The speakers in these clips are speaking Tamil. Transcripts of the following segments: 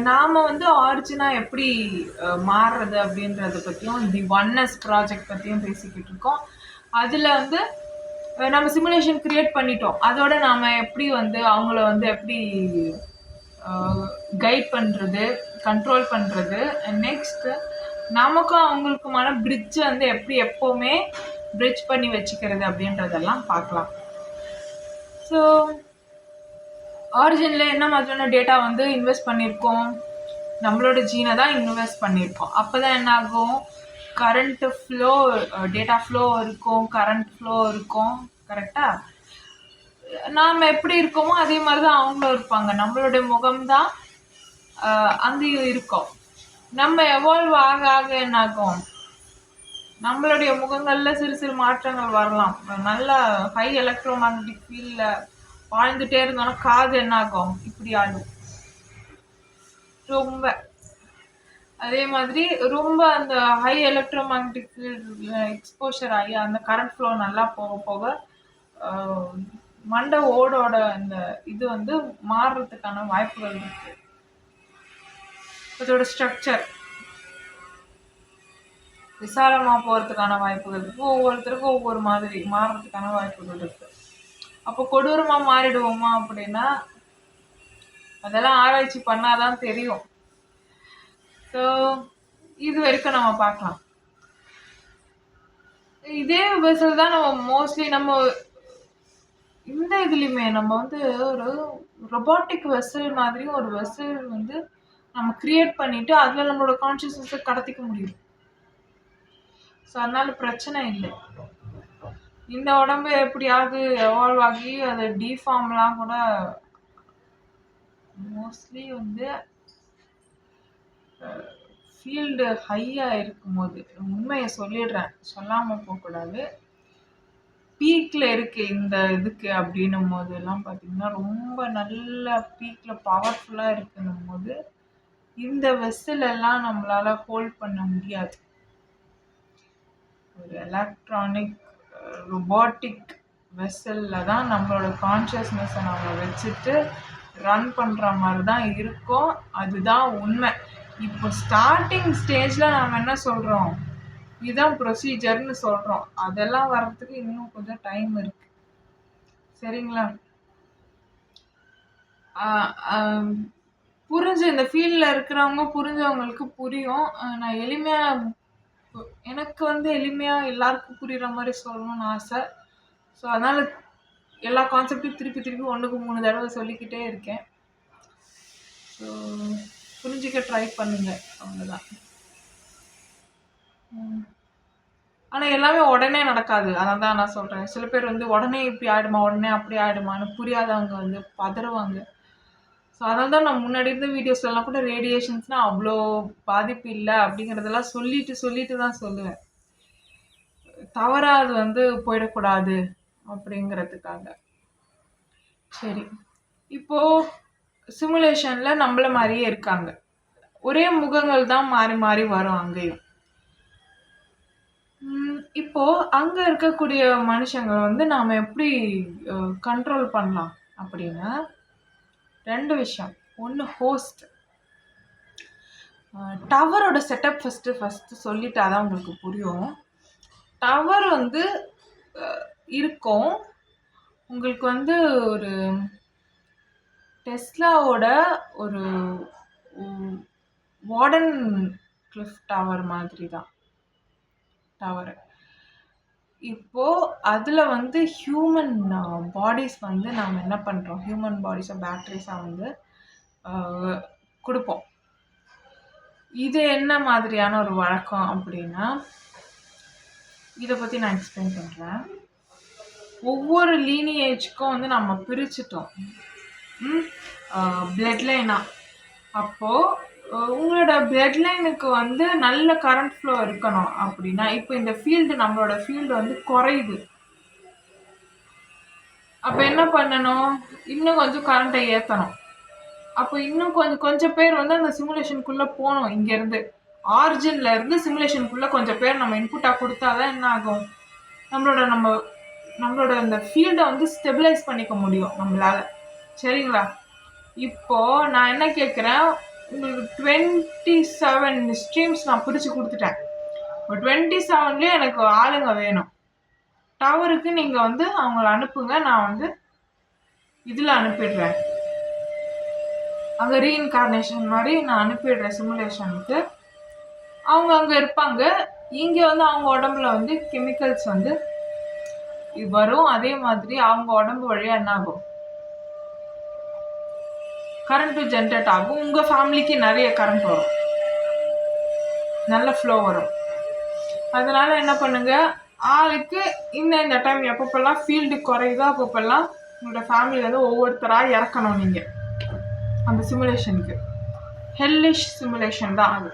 நாம வந்து ஆரிஜினா எப்படி மாறுறது அப்படின்றத பற்றியும் தி ஒன்னஸ் ப்ராஜெக்ட் பற்றியும் பேசிக்கிட்டு இருக்கோம். அதில் வந்து நம்ம சிமுலேஷன் கிரியேட் பண்ணிட்டோம். அதோட நாம் எப்படி வந்து அவங்கள வந்து எப்படி கைட் பண்ணுறது, கண்ட்ரோல் பண்ணுறது, நெக்ஸ்ட்டு நமக்கும் அவங்களுக்குமான பிரிட்ஜ் வந்து எப்படி எப்போவுமே பிரிட்ஜ் பண்ணி வச்சுக்கிறது அப்படின்றதெல்லாம் பார்க்கலாம். ஸோ ஆரிஜினில் என்ன மாதிரியான டேட்டா வந்து இன்வெஸ்ட் பண்ணியிருக்கோம், நம்மளோட ஜீனை தான் இன்வெஸ்ட் பண்ணியிருக்கோம். அப்போ தான் என்ன ஆகும், கரண்ட் ஃப்ளோ, டேட்டா ஃப்ளோ இருக்கும், கரண்ட் ஃப்ளோ இருக்கும். கரெக்டாக நாம் எப்படி இருக்கோமோ அதே மாதிரி தான் அவங்களும் இருப்பாங்க. நம்மளுடைய முகம்தான் அங்கேயும் இருக்கும். நம்ம எவால்வ் ஆக ஆக என்ன ஆகும், நம்மளுடைய முகங்களில் சிறு சிறு மாற்றங்கள் வரலாம். நல்ல ஹை எலக்ட்ரோ மேக்னட்டிக் ஃபீல்டில் வாழ்ந்துட்டே இருந்தோன்னா காது என்ன ஆகும், இப்படி ஆகும். ரொம்ப அதே மாதிரி ரொம்ப அந்த high electro magnetic field exposure ஆகி அந்த கரண்ட் ஃப்ளோ நல்லா போக போக மண்டை ஓடோட அந்த இது வந்து மாறுறதுக்கான வாய்ப்புகள் இருக்கு. அதோட ஸ்ட்ரக்சர் விசாலமாக போகிறதுக்கான வாய்ப்புகள் இருக்கு. ஒவ்வொருத்தருக்கும் ஒவ்வொரு மாதிரி மாறுறதுக்கான வாய்ப்புகள் இருக்கு. அப்போ கொடூரமாக மாறிடுவோமா அப்படின்னா அதெல்லாம் ஆராய்ச்சி பண்ணாதான் தெரியும். ஸோ இது வரைக்கும் நம்ம பார்க்கலாம். இதே வெசல் தான் நம்ம மோஸ்ட்லி நம்ம இந்த இதுலையுமே நம்ம வந்து ஒரு ரொபாட்டிக் வெசல் மாதிரியும் ஒரு வெசல் வந்து நம்ம கிரியேட் பண்ணிட்டு அதில் நம்மளோட கான்ஷியஸ்னஸை கடத்திக்க முடியும். ஸோ அதனால பிரச்சனை இல்லை. இந்த உடம்பு எப்படியாவது எவால்வ் ஆகி அதை டிஃபார்ம்லாம் கூட மோஸ்ட்லி வந்து ஃபீல்டு ஹையாக இருக்கும்போது, உண்மையை சொல்லிடுறேன், சொல்லாமல் போகக்கூடாது, பீக்கில் இருக்குது இந்த இதுக்கு அப்படின்னும் போது எல்லாம் பார்த்தீங்கன்னா ரொம்ப நல்ல பீக்கில் பவர்ஃபுல்லாக இருக்குன்னும் போது இந்த வெசல் எல்லாம் நம்மளால் ஹோல்ட் பண்ண முடியாது. ஒரு எலக்ட்ரானிக் ரொபாட்டிக் வெசலில் தான் நம்மளோட கான்ஷியஸ்னஸை நம்ம வச்சுட்டு ரன் பண்ணுற மாதிரி தான் இருக்கும். அதுதான் உண்மை. இப்போ ஸ்டார்டிங் ஸ்டேஜில் நம்ம என்ன சொல்கிறோம், இதுதான் ப்ரொசீஜர்னு சொல்கிறோம். அதெல்லாம் வர்றதுக்கு இன்னும் கொஞ்சம் டைம் இருக்கு. சரிங்களா? புரிஞ்சு இந்த ஃபீல்டில் இருக்கிறவங்க புரிஞ்சவங்களுக்கு புரியும். நான் எளிமையாக எனக்கு வந்து எளிமையாக எல்லாருக்கும் புரிகிற மாதிரி சொல்லணும்னு ஆசை. ஸோ அதனால் எல்லா கான்செப்டையும் திருப்பி திருப்பி 1க்கு 3 தடவை சொல்லிக்கிட்டே இருக்கேன். ஸோ புரிஞ்சிக்க ட்ரை பண்ணுங்க, அவ்வளோதான். ஆனால் எல்லாமே உடனே நடக்காது. அதான் தான் நான் சொல்கிறேன். சில பேர் வந்து உடனே இப்படி ஆகிடுமா, உடனே அப்படி ஆகிடுமான்னு புரியாதவங்க வந்து பதறுவாங்க. ஸோ அதனால தான் நான் முன்னாடி இருந்த வீடியோஸ்லாம் கூட ரேடியேஷன்ஸ்னால் அவ்வளோ பாதிப்பு இல்லை அப்படிங்கிறதெல்லாம் சொல்லிட்டு தான் சொல்லுவேன். தவறாக அது வந்து போயிடக்கூடாது அப்படிங்கிறதுக்காக. சரி, இப்போது சிமுலேஷனில் நம்மள மாதிரியே இருக்காங்க. ஒரே முகங்கள் தான் மாறி மாறி வரும் அங்கேயும். இப்போது அங்கே இருக்கக்கூடிய மனுஷங்களை வந்து நாம் எப்படி கண்ட்ரோல் பண்ணலாம் அப்படின்னா 2 விஷயம். ஒன்று ஹோஸ்ட். டவரோட செட்டப் ஃபஸ்ட்டு சொல்லிட்டா தான் உங்களுக்கு புரியும். டவர் வந்து இருக்கும். உங்களுக்கு வந்து ஒரு டெஸ்லாவோட ஒரு வார்டன் கிளிஃப் டவர் மாதிரி தான் டவர். இப்போது அதில் வந்து ஹியூமன் பாடிஸ் வந்து நாம் என்ன பண்ணுறோம், ஹியூமன் பாடிஸை பேட்டரிஸாக வந்து கொடுப்போம். இது என்ன மாதிரியான ஒரு வழக்கம் அப்படின்னா, இதை பற்றி நான் எக்ஸ்பிளைன் பண்ணுறேன். ஒவ்வொரு லீனியேஜுக்கும் வந்து நம்ம பிரிச்சுட்டோம் பிளட் லைனாக. அப்போது உங்களோட பிளட் லைனுக்கு வந்து நல்ல கரண்ட் ஃப்ளோ இருக்கணும் அப்படின்னா, இப்போ இந்த ஃபீல்டு நம்மளோட ஃபீல்டு வந்து குறையுது. அப்போ என்ன பண்ணணும், இன்னும் கொஞ்சம் கரண்ட்டை ஏற்றணும். அப்போ இன்னும் கொஞ்சம் பேர் வந்து அந்த சிமுலேஷனுக்குள்ளே போகணும். இங்கேருந்து ஆரிஜினில் இருந்து சிமுலேஷனுக்குள்ளே கொஞ்சம் பேர் நம்ம இன்புட்டாக கொடுத்தாதான் என்ன ஆகும், நம்மளோட அந்த ஃபீல்டை வந்து ஸ்டெபிலைஸ் பண்ணிக்க முடியும் நம்மளால். சரிங்களா? இப்போது நான் என்ன கேட்குறேன், உங்களுக்கு 27 ஸ்ட்ரீம்ஸ் நான் பிரித்து கொடுத்துட்டேன். இப்போ 27லேயே எனக்கு ஆளுங்க வேணும். டவருக்கு நீங்கள் வந்து அவங்கள அனுப்புங்க, நான் வந்து இதில் அனுப்பிடுறேன். அங்கே ரீஇன்கார்னேஷன் மாதிரி நான் அனுப்பிடுறேன் சிமுலேஷனுக்கு. அவங்க அங்கே இருப்பாங்க. இங்கே வந்து அவங்க உடம்புல வந்து கெமிக்கல்ஸ் வந்து வரும். அதே மாதிரி அவங்க உடம்பு வழியாக என்ன ஆகும், கரண்ட்டு ஜென்ரேட் ஆகும். உங்கள் ஃபேமிலிக்கு நிறைய கரண்ட் வரும், நல்ல ஃப்ளோ வரும். அதனால் என்ன பண்ணுங்கள், ஆளுக்கு இந்த டைம் எப்பப்பெல்லாம் ஃபீல்டு குறையுதோ அப்பப்பெல்லாம் உங்களோட ஃபேமிலி வந்து ஒவ்வொருத்தராக இறக்கணும். நீங்கள் அந்த சிமுலேஷனுக்கு ஹெல்லிஷ் சிமுலேஷன் தான் அது.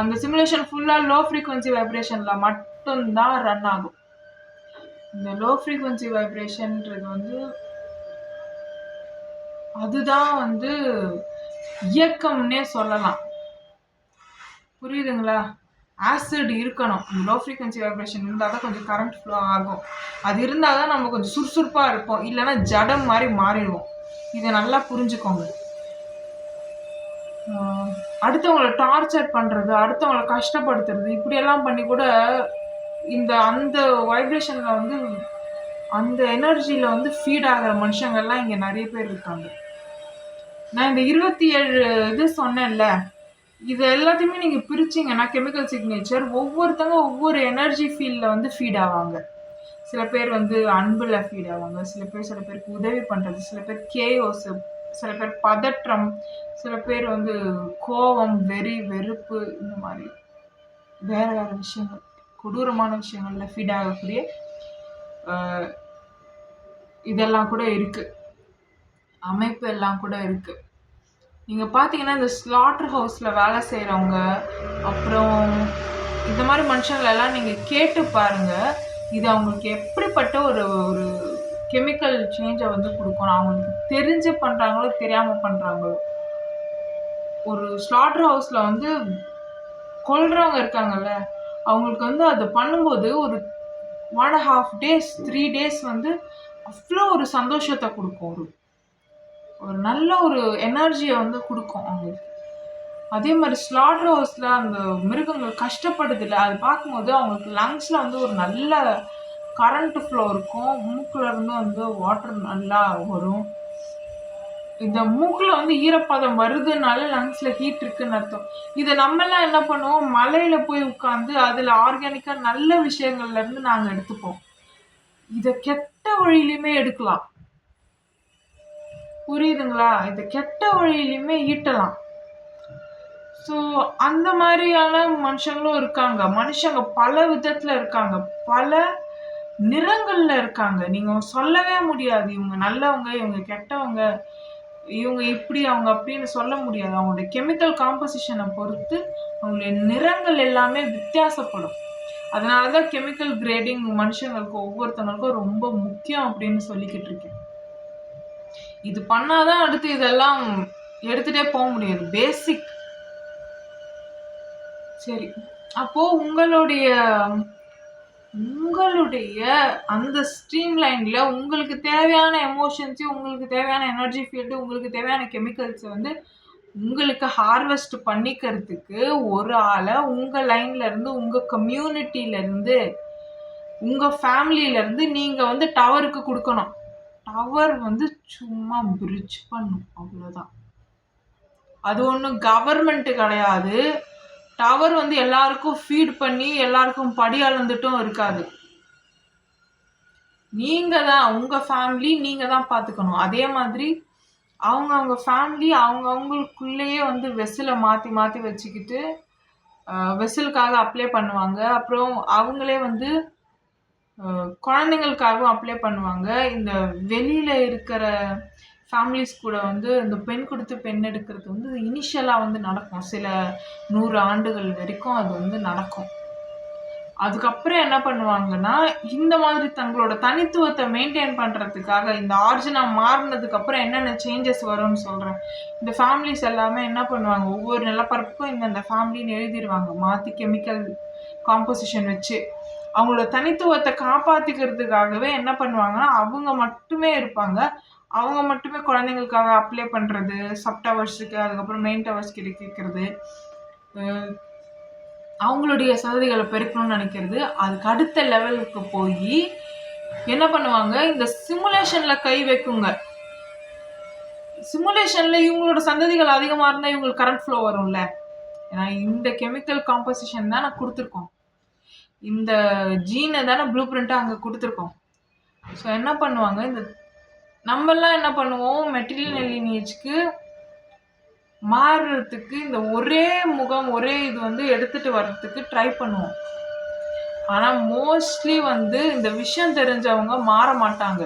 அந்த சிமுலேஷன் ஃபுல்லாக லோ ஃப்ரீக்வன்சி வைப்ரேஷனில் மட்டும்தான் ரன் ஆகும். இந்த லோ ஃப்ரீக்வன்சி வைப்ரேஷன்ன்றது வந்து அதுதான் வந்து இயக்கம்னே சொல்லலாம். புரியுதுங்களா? ஆசிட் இருக்கணும். இந்த லோ ஃப்ரீக்வன்சி வைப்ரேஷன் இருந்தால் தான் கொஞ்சம் கரண்ட் ஃப்ளோ ஆகும். அது இருந்தால் தான் நம்ம கொஞ்சம் சுறுசுறுப்பாக இருப்போம், இல்லைன்னா ஜடம் மாதிரி மாறிடுவோம். இதை நல்லா புரிஞ்சுக்கோங்க. அடுத்தவங்களை டார்ச்சர் பண்ணுறது, அடுத்தவங்களை கஷ்டப்படுத்துறது, இப்படியெல்லாம் பண்ணி கூட அந்த வைப்ரேஷனில் வந்து அந்த எனர்ஜியில் வந்து ஃபீட் ஆகிற மனுஷங்கள்லாம் இங்கே நிறைய பேர் இருக்காங்க. நான் இந்த 27 இது சொன்னேன்ல, இது எல்லாத்தையுமே நீங்கள் பிரிச்சிங்கன்னா கெமிக்கல் சிக்னேச்சர் ஒவ்வொருத்தங்க ஒவ்வொரு எனர்ஜி ஃபீல்டில் வந்து ஃபீட் ஆவாங்க. சில பேர் வந்து அன்பில் ஃபீட் ஆவாங்க, சில பேருக்கு உதவி பண்ணுறது, சில பேர் கேஓஸ், சில பேர் பதற்றம், சில பேர் வந்து கோபம், வெறுப்பு, இந்த மாதிரி வேறு விஷயங்கள், கொடூரமான விஷயங்களில் ஃபீட் ஆகக்கூடிய இதெல்லாம் கூட இருக்குது, அமைப்பு எல்லாம் கூட இருக்குது. நீங்கள் பார்த்தீங்கன்னா இந்த ஸ்லாட்டர் ஹவுஸில் வேலை செய்கிறவங்க, அப்புறம் இந்த மாதிரி மனுஷங்களெல்லாம் நீங்கள் கேட்டு பாருங்கள். இது அவங்களுக்கு எப்படிப்பட்ட ஒரு ஒரு கெமிக்கல் சேஞ்சை வந்து கொடுக்கணும். அவங்களுக்கு தெரிஞ்சு பண்ணுறாங்களோ தெரியாமல் பண்ணுறாங்களோ. ஒரு ஸ்லாட்டர் ஹவுஸில் வந்து கொல்றவங்க இருக்காங்கல்ல, அவங்களுக்கு வந்து அதை பண்ணும்போது ஒரு 1.5 days 3 days வந்து அவ்வளோ ஒரு சந்தோஷத்தை கொடுக்கும், ஒரு நல்ல ஒரு எனர்ஜியை வந்து கொடுக்கும் அவங்களுக்கு. அதே மாதிரி ஸ்லாட்டர் ஹவுஸில் அந்த மிருகங்கள் கஷ்டப்படுதில்ல, அது பார்க்கும்போது அவங்களுக்கு லங்ஸில் வந்து ஒரு நல்ல கரண்ட் ஃப்ளோ இருக்கும். மூக்கில் இருந்து வந்து வாட்டர் நல்லா வரும். இந்த மூக்கில் வந்து ஈரப்பதம் வருதுனால லங்ஸில் ஹீட் இருக்குன்னு அர்த்தம். இதை நம்மெல்லாம் என்ன பண்ணுவோம், மலையில் போய் உட்காந்து அதில் ஆர்கானிக்காக நல்ல விஷயங்கள்லேருந்து நாங்கள் எடுத்துப்போம். இதை கெட்ட வழியிலையுமே எடுக்கலாம். புரியுதுங்களா? இதை கெட்ட வழியிலையுமே ஈட்டலாம். ஸோ அந்த மாதிரியான மனுஷங்களும் இருக்காங்க. மனுஷங்க பல விதத்தில் இருக்காங்க, பல நிறங்களில் இருக்காங்க. நீங்கள் சொல்லவே முடியாது இவங்க நல்லவங்க, இவங்க கெட்டவங்க, இவங்க இப்படி அவங்க அப்படின்னு சொல்ல முடியாது. அவங்களுடைய கெமிக்கல் காம்போசிஷனை பொறுத்து அவங்களுடைய நிறங்கள் எல்லாமே வித்தியாசப்படும். அதனால தான் கெமிக்கல் கிரேடிங் மனுஷங்களுக்கு ஒவ்வொருத்தவங்களுக்கும் ரொம்ப முக்கியம் அப்படின்னு சொல்லிக்கிட்டு இருக்கேன். இது பண்ணாதான் அடுத்து இதெல்லாம் எடுத்துகிட்டே போக முடியாது, பேசிக். சரி, அப்போது உங்களுடைய அந்த ஸ்ட்ரீம் லைனில் உங்களுக்கு தேவையான எமோஷன்ஸையும், உங்களுக்கு தேவையான எனர்ஜி ஃபீல்டு, உங்களுக்கு தேவையான கெமிக்கல்ஸை வந்து உங்களுக்கு ஹார்வெஸ்ட் பண்ணிக்கிறதுக்கு ஒரு ஆளை உங்கள் லைன்லேருந்து, உங்கள் கம்யூனிட்டியிலேருந்து, உங்கள் ஃபேமிலியிலேருந்து நீங்கள் வந்து டவருக்கு கொடுக்கணும். டவர் வந்து சும்மா பிரிட்ஜ் பண்ணும், அவ்வளோதான். அது ஒன்றும் கவர்மெண்ட்டு கிடையாது. டவர் வந்து எல்லாருக்கும் ஃபீட் பண்ணி எல்லாருக்கும் படி அளந்துட்டும் இருக்காது. நீங்கள் தான் உங்கள் ஃபேமிலி நீங்கள் தான் பார்த்துக்கணும். அதே மாதிரி அவங்க ஃபேமிலி அவங்களுக்குள்ளேயே வந்து வெசிலை மாற்றி வச்சுக்கிட்டு வெசிலுக்காக அப்ளை பண்ணுவாங்க. அப்புறம் அவங்களே வந்து குழந்தைங்களுக்காகவும் அப்ளை பண்ணுவாங்க. இந்த வெளியில் இருக்கிற ஃபேமிலிஸ் கூட வந்து இந்த பெண் கொடுத்து பெண் எடுக்கிறது வந்து இனிஷியலாக வந்து நடக்கும். சில 100 ஆண்டுகள் வரைக்கும் அது வந்து நடக்கும். அதுக்கப்புறம் என்ன பண்ணுவாங்கன்னா, இந்த மாதிரி தங்களோட தனித்துவத்தை மெயின்டைன் பண்ணுறதுக்காக இந்த ஆர்ஜினா மாறினதுக்கப்புறம் என்னென்ன சேஞ்சஸ் வரும்னு சொல்கிறேன். இந்த ஃபேமிலிஸ் எல்லாமே என்ன பண்ணுவாங்க, ஒவ்வொரு நிலப்பரப்புக்கும் இந்த ஃபேமிலின்னு எழுதிடுவாங்க, மாற்றி கெமிக்கல் காம்போசிஷன் வச்சு. அவங்களோட தனித்துவத்தை காப்பாற்றிக்கிறதுக்காகவே என்ன பண்ணுவாங்கன்னா, அவங்க மட்டுமே இருப்பாங்க. அவங்க மட்டுமே குழந்தைங்களுக்காக அப்ளை பண்ணுறது, சப் டவர்ஸுக்கு, அதுக்கப்புறம் மெயின் டவர்ஸ் கிட்ட கேட்குறது, அவங்களுடைய சந்ததிகளை பெருக்கணும்னு நினைக்கிறது. அதுக்கு அடுத்த லெவலுக்கு போய் என்ன பண்ணுவாங்க, இந்த சிமுலேஷனில் கை வைக்குங்க. சிமுலேஷனில் இவங்களோட சந்ததிகள் அதிகமாக இருந்தால் இவங்களுக்கு கரண்ட் ஃப்ளோ வரும்ல. ஏன்னா இந்த கெமிக்கல் காம்போசிஷன் தான் நான் கொடுத்துருக்கோம், இந்த ஜீனை தானே ப்ளூ பிரிண்ட்டாக அங்கே கொடுத்துருக்கோம். ஸோ என்ன பண்ணுவாங்க, இந்த நம்மெல்லாம் என்ன பண்ணுவோம், மெட்டீரியல் லீனியேஜ்க்கு மாறுறதுக்கு இந்த ஒரே முகம் ஒரே இது வந்து எடுத்துகிட்டு வர்றதுக்கு ட்ரை பண்ணுவோம். ஆனால் மோஸ்ட்லி வந்து இந்த விஷயம் தெரிஞ்சவங்க மாற மாட்டாங்க.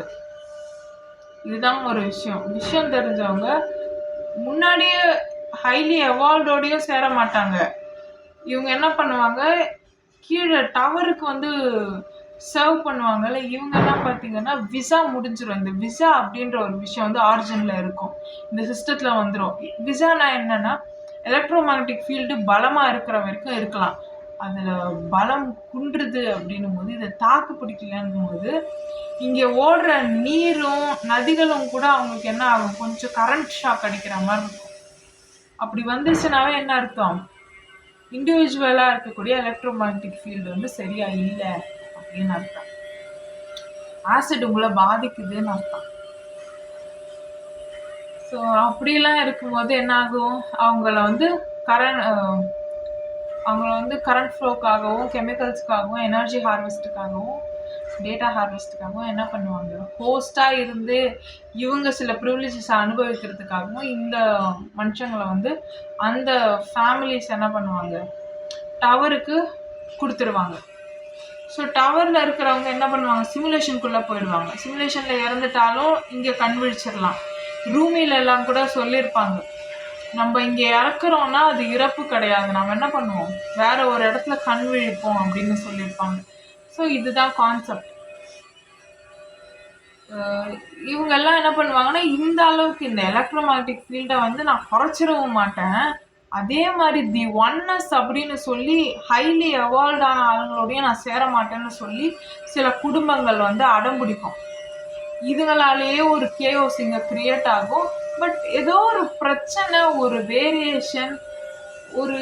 இதுதான் ஒரு விஷயம் தெரிஞ்சவங்க முன்னாடியே ஹைலி எவால்வ்டோடையும் சேர மாட்டாங்க. இவங்க என்ன பண்ணுவாங்க, கீழே டவருக்கு வந்து சர்வ் பண்ணுவாங்கல்ல, இவங்கெல்லாம் பார்த்தீங்கன்னா விசா முடிஞ்சிடும். இந்த விசா அப்படின்ற ஒரு விஷயம் வந்து ஆரிஜினில் இருக்கும், இந்த சிஸ்டத்தில் வந்துடும். விசானா என்னன்னா, எலக்ட்ரோ மேக்னட்டிக் ஃபீல்டு பலமாக இருக்கிற வரைக்கும் இருக்கலாம். அதில் பலம் குன்றுது அப்படின்னும் போது, இதை தாக்கு பிடிக்கலன்னும் போது, இங்கே ஓடுற நீரும் நதிகளும் கூட அவங்களுக்கு என்ன ஆகும், கொஞ்சம் கரண்ட் ஷாக் அடிக்கிற மாதிரி இருக்கும். அப்படி வந்துச்சுனாவே என்ன அர்த்தம், இண்டிவிஜுவலாக இருக்கக்கூடிய எலக்ட்ரோ மேக்னட்டிக் ஃபீல்டு வந்து சரியா இல்லை அப்படின்னு அர்த்தம். ஆசிட் உங்களை பாதிக்குதுன்னு அர்த்தம். ஸோ அப்படிலாம் இருக்கும்போது என்ன ஆகும், அவங்கள வந்து கரண்ட் ஃப்ளோக்காகவும், கெமிக்கல்ஸ்க்காகவும், எனர்ஜி ஹார்வெஸ்ட்டுக்காகவும், டேட்டா ஹார்வெஸ்ட்டுக்காகவும் என்ன பண்ணுவாங்க, ஹோஸ்டாக இருந்து இவங்க சில ப்ரிவிலேஜஸ் அனுபவிக்கிறதுக்காகவும் இந்த மனுஷங்களை வந்து அந்த ஃபேமிலிஸ் என்ன பண்ணுவாங்க, டவருக்கு கொடுத்துருவாங்க. ஸோ டவரில் இருக்கிறவங்க என்ன பண்ணுவாங்க, சிமுலேஷனுக்குள்ளே போயிடுவாங்க. சிமுலேஷனில் இறந்துட்டாலும் இங்கே கண் விழிச்சிடலாம். ரூமிலெல்லாம் கூட சொல்லியிருப்பாங்க, நம்ம இங்கே இறக்குறோன்னா அது இறப்பு கிடையாது, நம்ம என்ன பண்ணுவோம், வேற ஒரு இடத்துல கண் விழிப்போம் அப்படின்னு சொல்லியிருப்பாங்க. ஸோ இதுதான் கான்செப்ட். இவங்கெல்லாம் என்ன பண்ணுவாங்கன்னா, இந்த அளவுக்கு இந்த எலக்ட்ரோ மேக்னட்டிக் ஃபீல்டை வந்து நான் குறைச்சிடவும் மாட்டேன், அதே மாதிரி தி ஒன்னஸ் அப்படின்னு சொல்லி ஹைலி எவால்வ்டான ஆளுங்களோடையும் நான் சேர மாட்டேன்னு சொல்லி சில குடும்பங்கள் வந்து அடம்பிடிக்கும். இதுங்களாலேயே ஒரு கேஓஸ் இங்கே கிரியேட் ஆகும். பட் ஏதோ ஒரு பிரச்சனை, ஒரு வேரியேஷன், ஒரு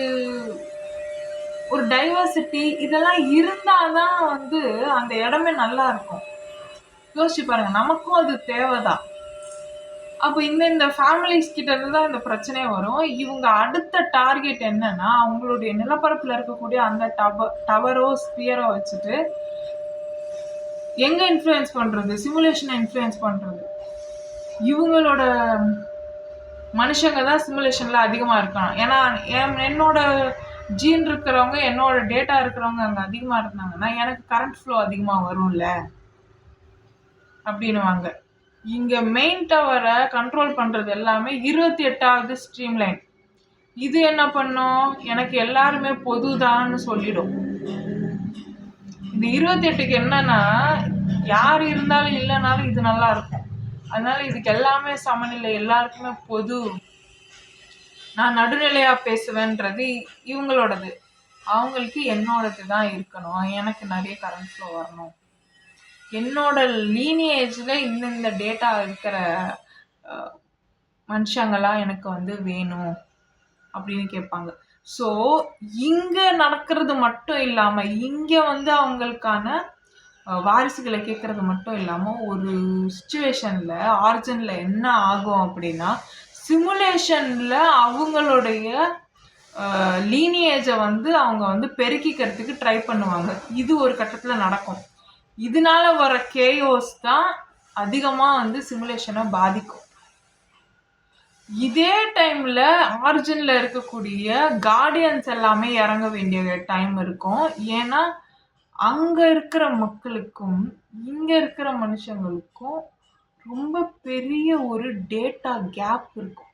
ஒரு டைவர்சிட்டி இதெல்லாம் இருந்தால் தான் வந்து அந்த இடமே நல்லா இருக்கும். யோசிச்சு பாருங்க, நமக்கும் அது தேவைதான். அப்போ இந்த ஃபேமிலிஸ் கிட்ட இருந்து தான் இந்த பிரச்சனையே வரும். இவங்க அடுத்த டார்கெட் என்னன்னா, அவங்களுடைய நிலப்பரப்பில் இருக்கக்கூடிய அந்த டவரோ ஸ்பியரோ வச்சுட்டு எங்க இன்ஃப்ளூயன்ஸ் பண்றது, சிமுலேஷனை இன்ஃப்ளூயன்ஸ் பண்றது. இவங்களோட மனுஷங்க தான் சிமுலேஷன்ல அதிகமா இருக்காங்க. ஏன்னா என்னோட ஜீன் இருக்கிறவங்க, என்னோட டேட்டா இருக்கிறவங்க அங்க அதிகமா இருந்தாங்கன்னா எனக்கு கரண்ட் ஃப்ளோ அதிகமா வரும்ல அப்படின்னுவாங்க. இங்க மெயின் டவரை கண்ட்ரோல் பண்றது எல்லாமே 28வது ஸ்ட்ரீம் லைன். இது என்ன பண்ணும், எனக்கு எல்லாருமே பொதுதான்னு சொல்லிடும். இந்த 28க்கு என்னன்னா, யார் இருந்தாலும் இல்லைனாலும் இது நல்லா இருக்கும், அதனால இதுக்கு எல்லாமே சமநிலை, எல்லாருக்குமே பொது, நான் நடுநிலையா பேசுவேன்றது இவங்களோடது. அவங்களுக்கு என்னோடது தான் இருக்கணும், எனக்கு நிறைய கரண்ட் ஃப்ளோ வரணும், என்னோட லீனியேஜில் இந்த டேட்டா இருக்கிற மனுஷங்களாம் எனக்கு வந்து வேணும் அப்படின்னு கேட்பாங்க. ஸோ இங்கே நடக்கிறது மட்டும் இல்லாமல், இங்கே வந்து அவங்களுக்கான வாரிசுகளை கேட்குறது மட்டும் இல்லாமல், ஒரு சுச்சுவேஷனில் ஆரிஜினில் என்ன ஆகும் அப்படின்னா, சிமுலேஷனில் அவங்களுடைய லீனியேஜை வந்து அவங்க வந்து பெருக்கிக்கிறதுக்கு ட்ரை பண்ணுவாங்க. இது ஒரு கட்டத்தில் நடக்கும். இதனால வர கேயோஸ் தான் அதிகமாக வந்து சிமுலேஷனை பாதிக்கும். இதே டைமில் ஆரிஜினில் இருக்கக்கூடிய கார்டியன்ஸ் எல்லாமே இறங்க வேண்டிய டைம் இருக்கும். ஏன்னா அங்கே இருக்கிற மக்களுக்கும் இங்கே இருக்கிற மனுஷங்களுக்கும் ரொம்ப பெரிய ஒரு டேட்டா கேப் இருக்கும்.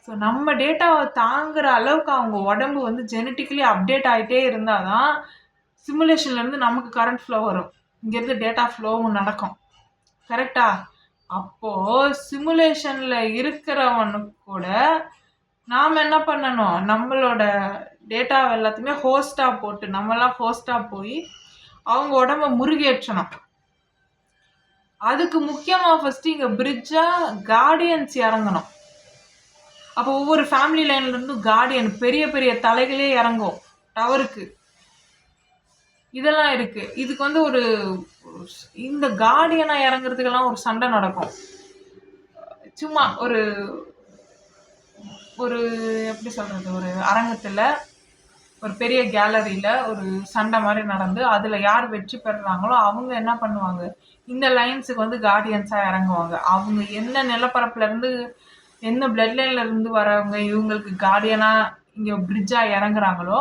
ஸோ நம்ம டேட்டாவை தாங்குற அளவுக்கு அவங்க உடம்பு வந்து ஜெனட்டிக்கலி அப்டேட் ஆகிட்டே இருந்தால் தான் சிமுலேஷன்லேருந்து நமக்கு கரண்ட் ஃப்ளோ வரும், இங்கேருந்து டேட்டா ஃப்ளோவும் நடக்கும். கரெக்டா? அப்போது சிமுலேஷனில் இருக்கிறவனுக்கு கூட நாம் என்ன பண்ணணும், நம்மளோட டேட்டாவை எல்லாத்தையுமே ஹோஸ்டாக போட்டு, நம்மளாம் ஹோஸ்டாக போய் அவங்க உடம்ப முருகேற்றணும். அதுக்கு முக்கியமா ஃபர்ஸ்ட் இங்க பிரிட்ஜா கார்டியன்ஸ் இறங்கணும். அப்போ ஒவ்வொரு ஃபேமிலி லைன்ல இருந்தும் கார்டியன் பெரிய பெரிய தலைகளே இறங்கும் டவருக்கு. இதெல்லாம் இருக்கு. இதுக்கு வந்து ஒரு இந்த கார்டியனா இறங்குறதுக்கெல்லாம் ஒரு சண்டை நடக்கும். சும்மா ஒரு ஒரு எப்படி சொல்றது, ஒரு அரங்கத்துல ஒரு பெரிய கேலரியில ஒரு சண்டை மாதிரி நடந்து அதுல யார் வெற்றி பெறுறாங்களோ அவங்க என்ன பண்ணுவாங்க, இந்த லைன்ஸுக்கு வந்து கார்டியன்ஸா இறங்குவாங்க. அவங்க என்ன நிலப்பரப்புல இருந்து என்ன பிளட் லைன்ல இருந்து வரவங்க இவங்களுக்கு கார்டியனா இங்க பிரிட்ஜா இறங்குறாங்களோ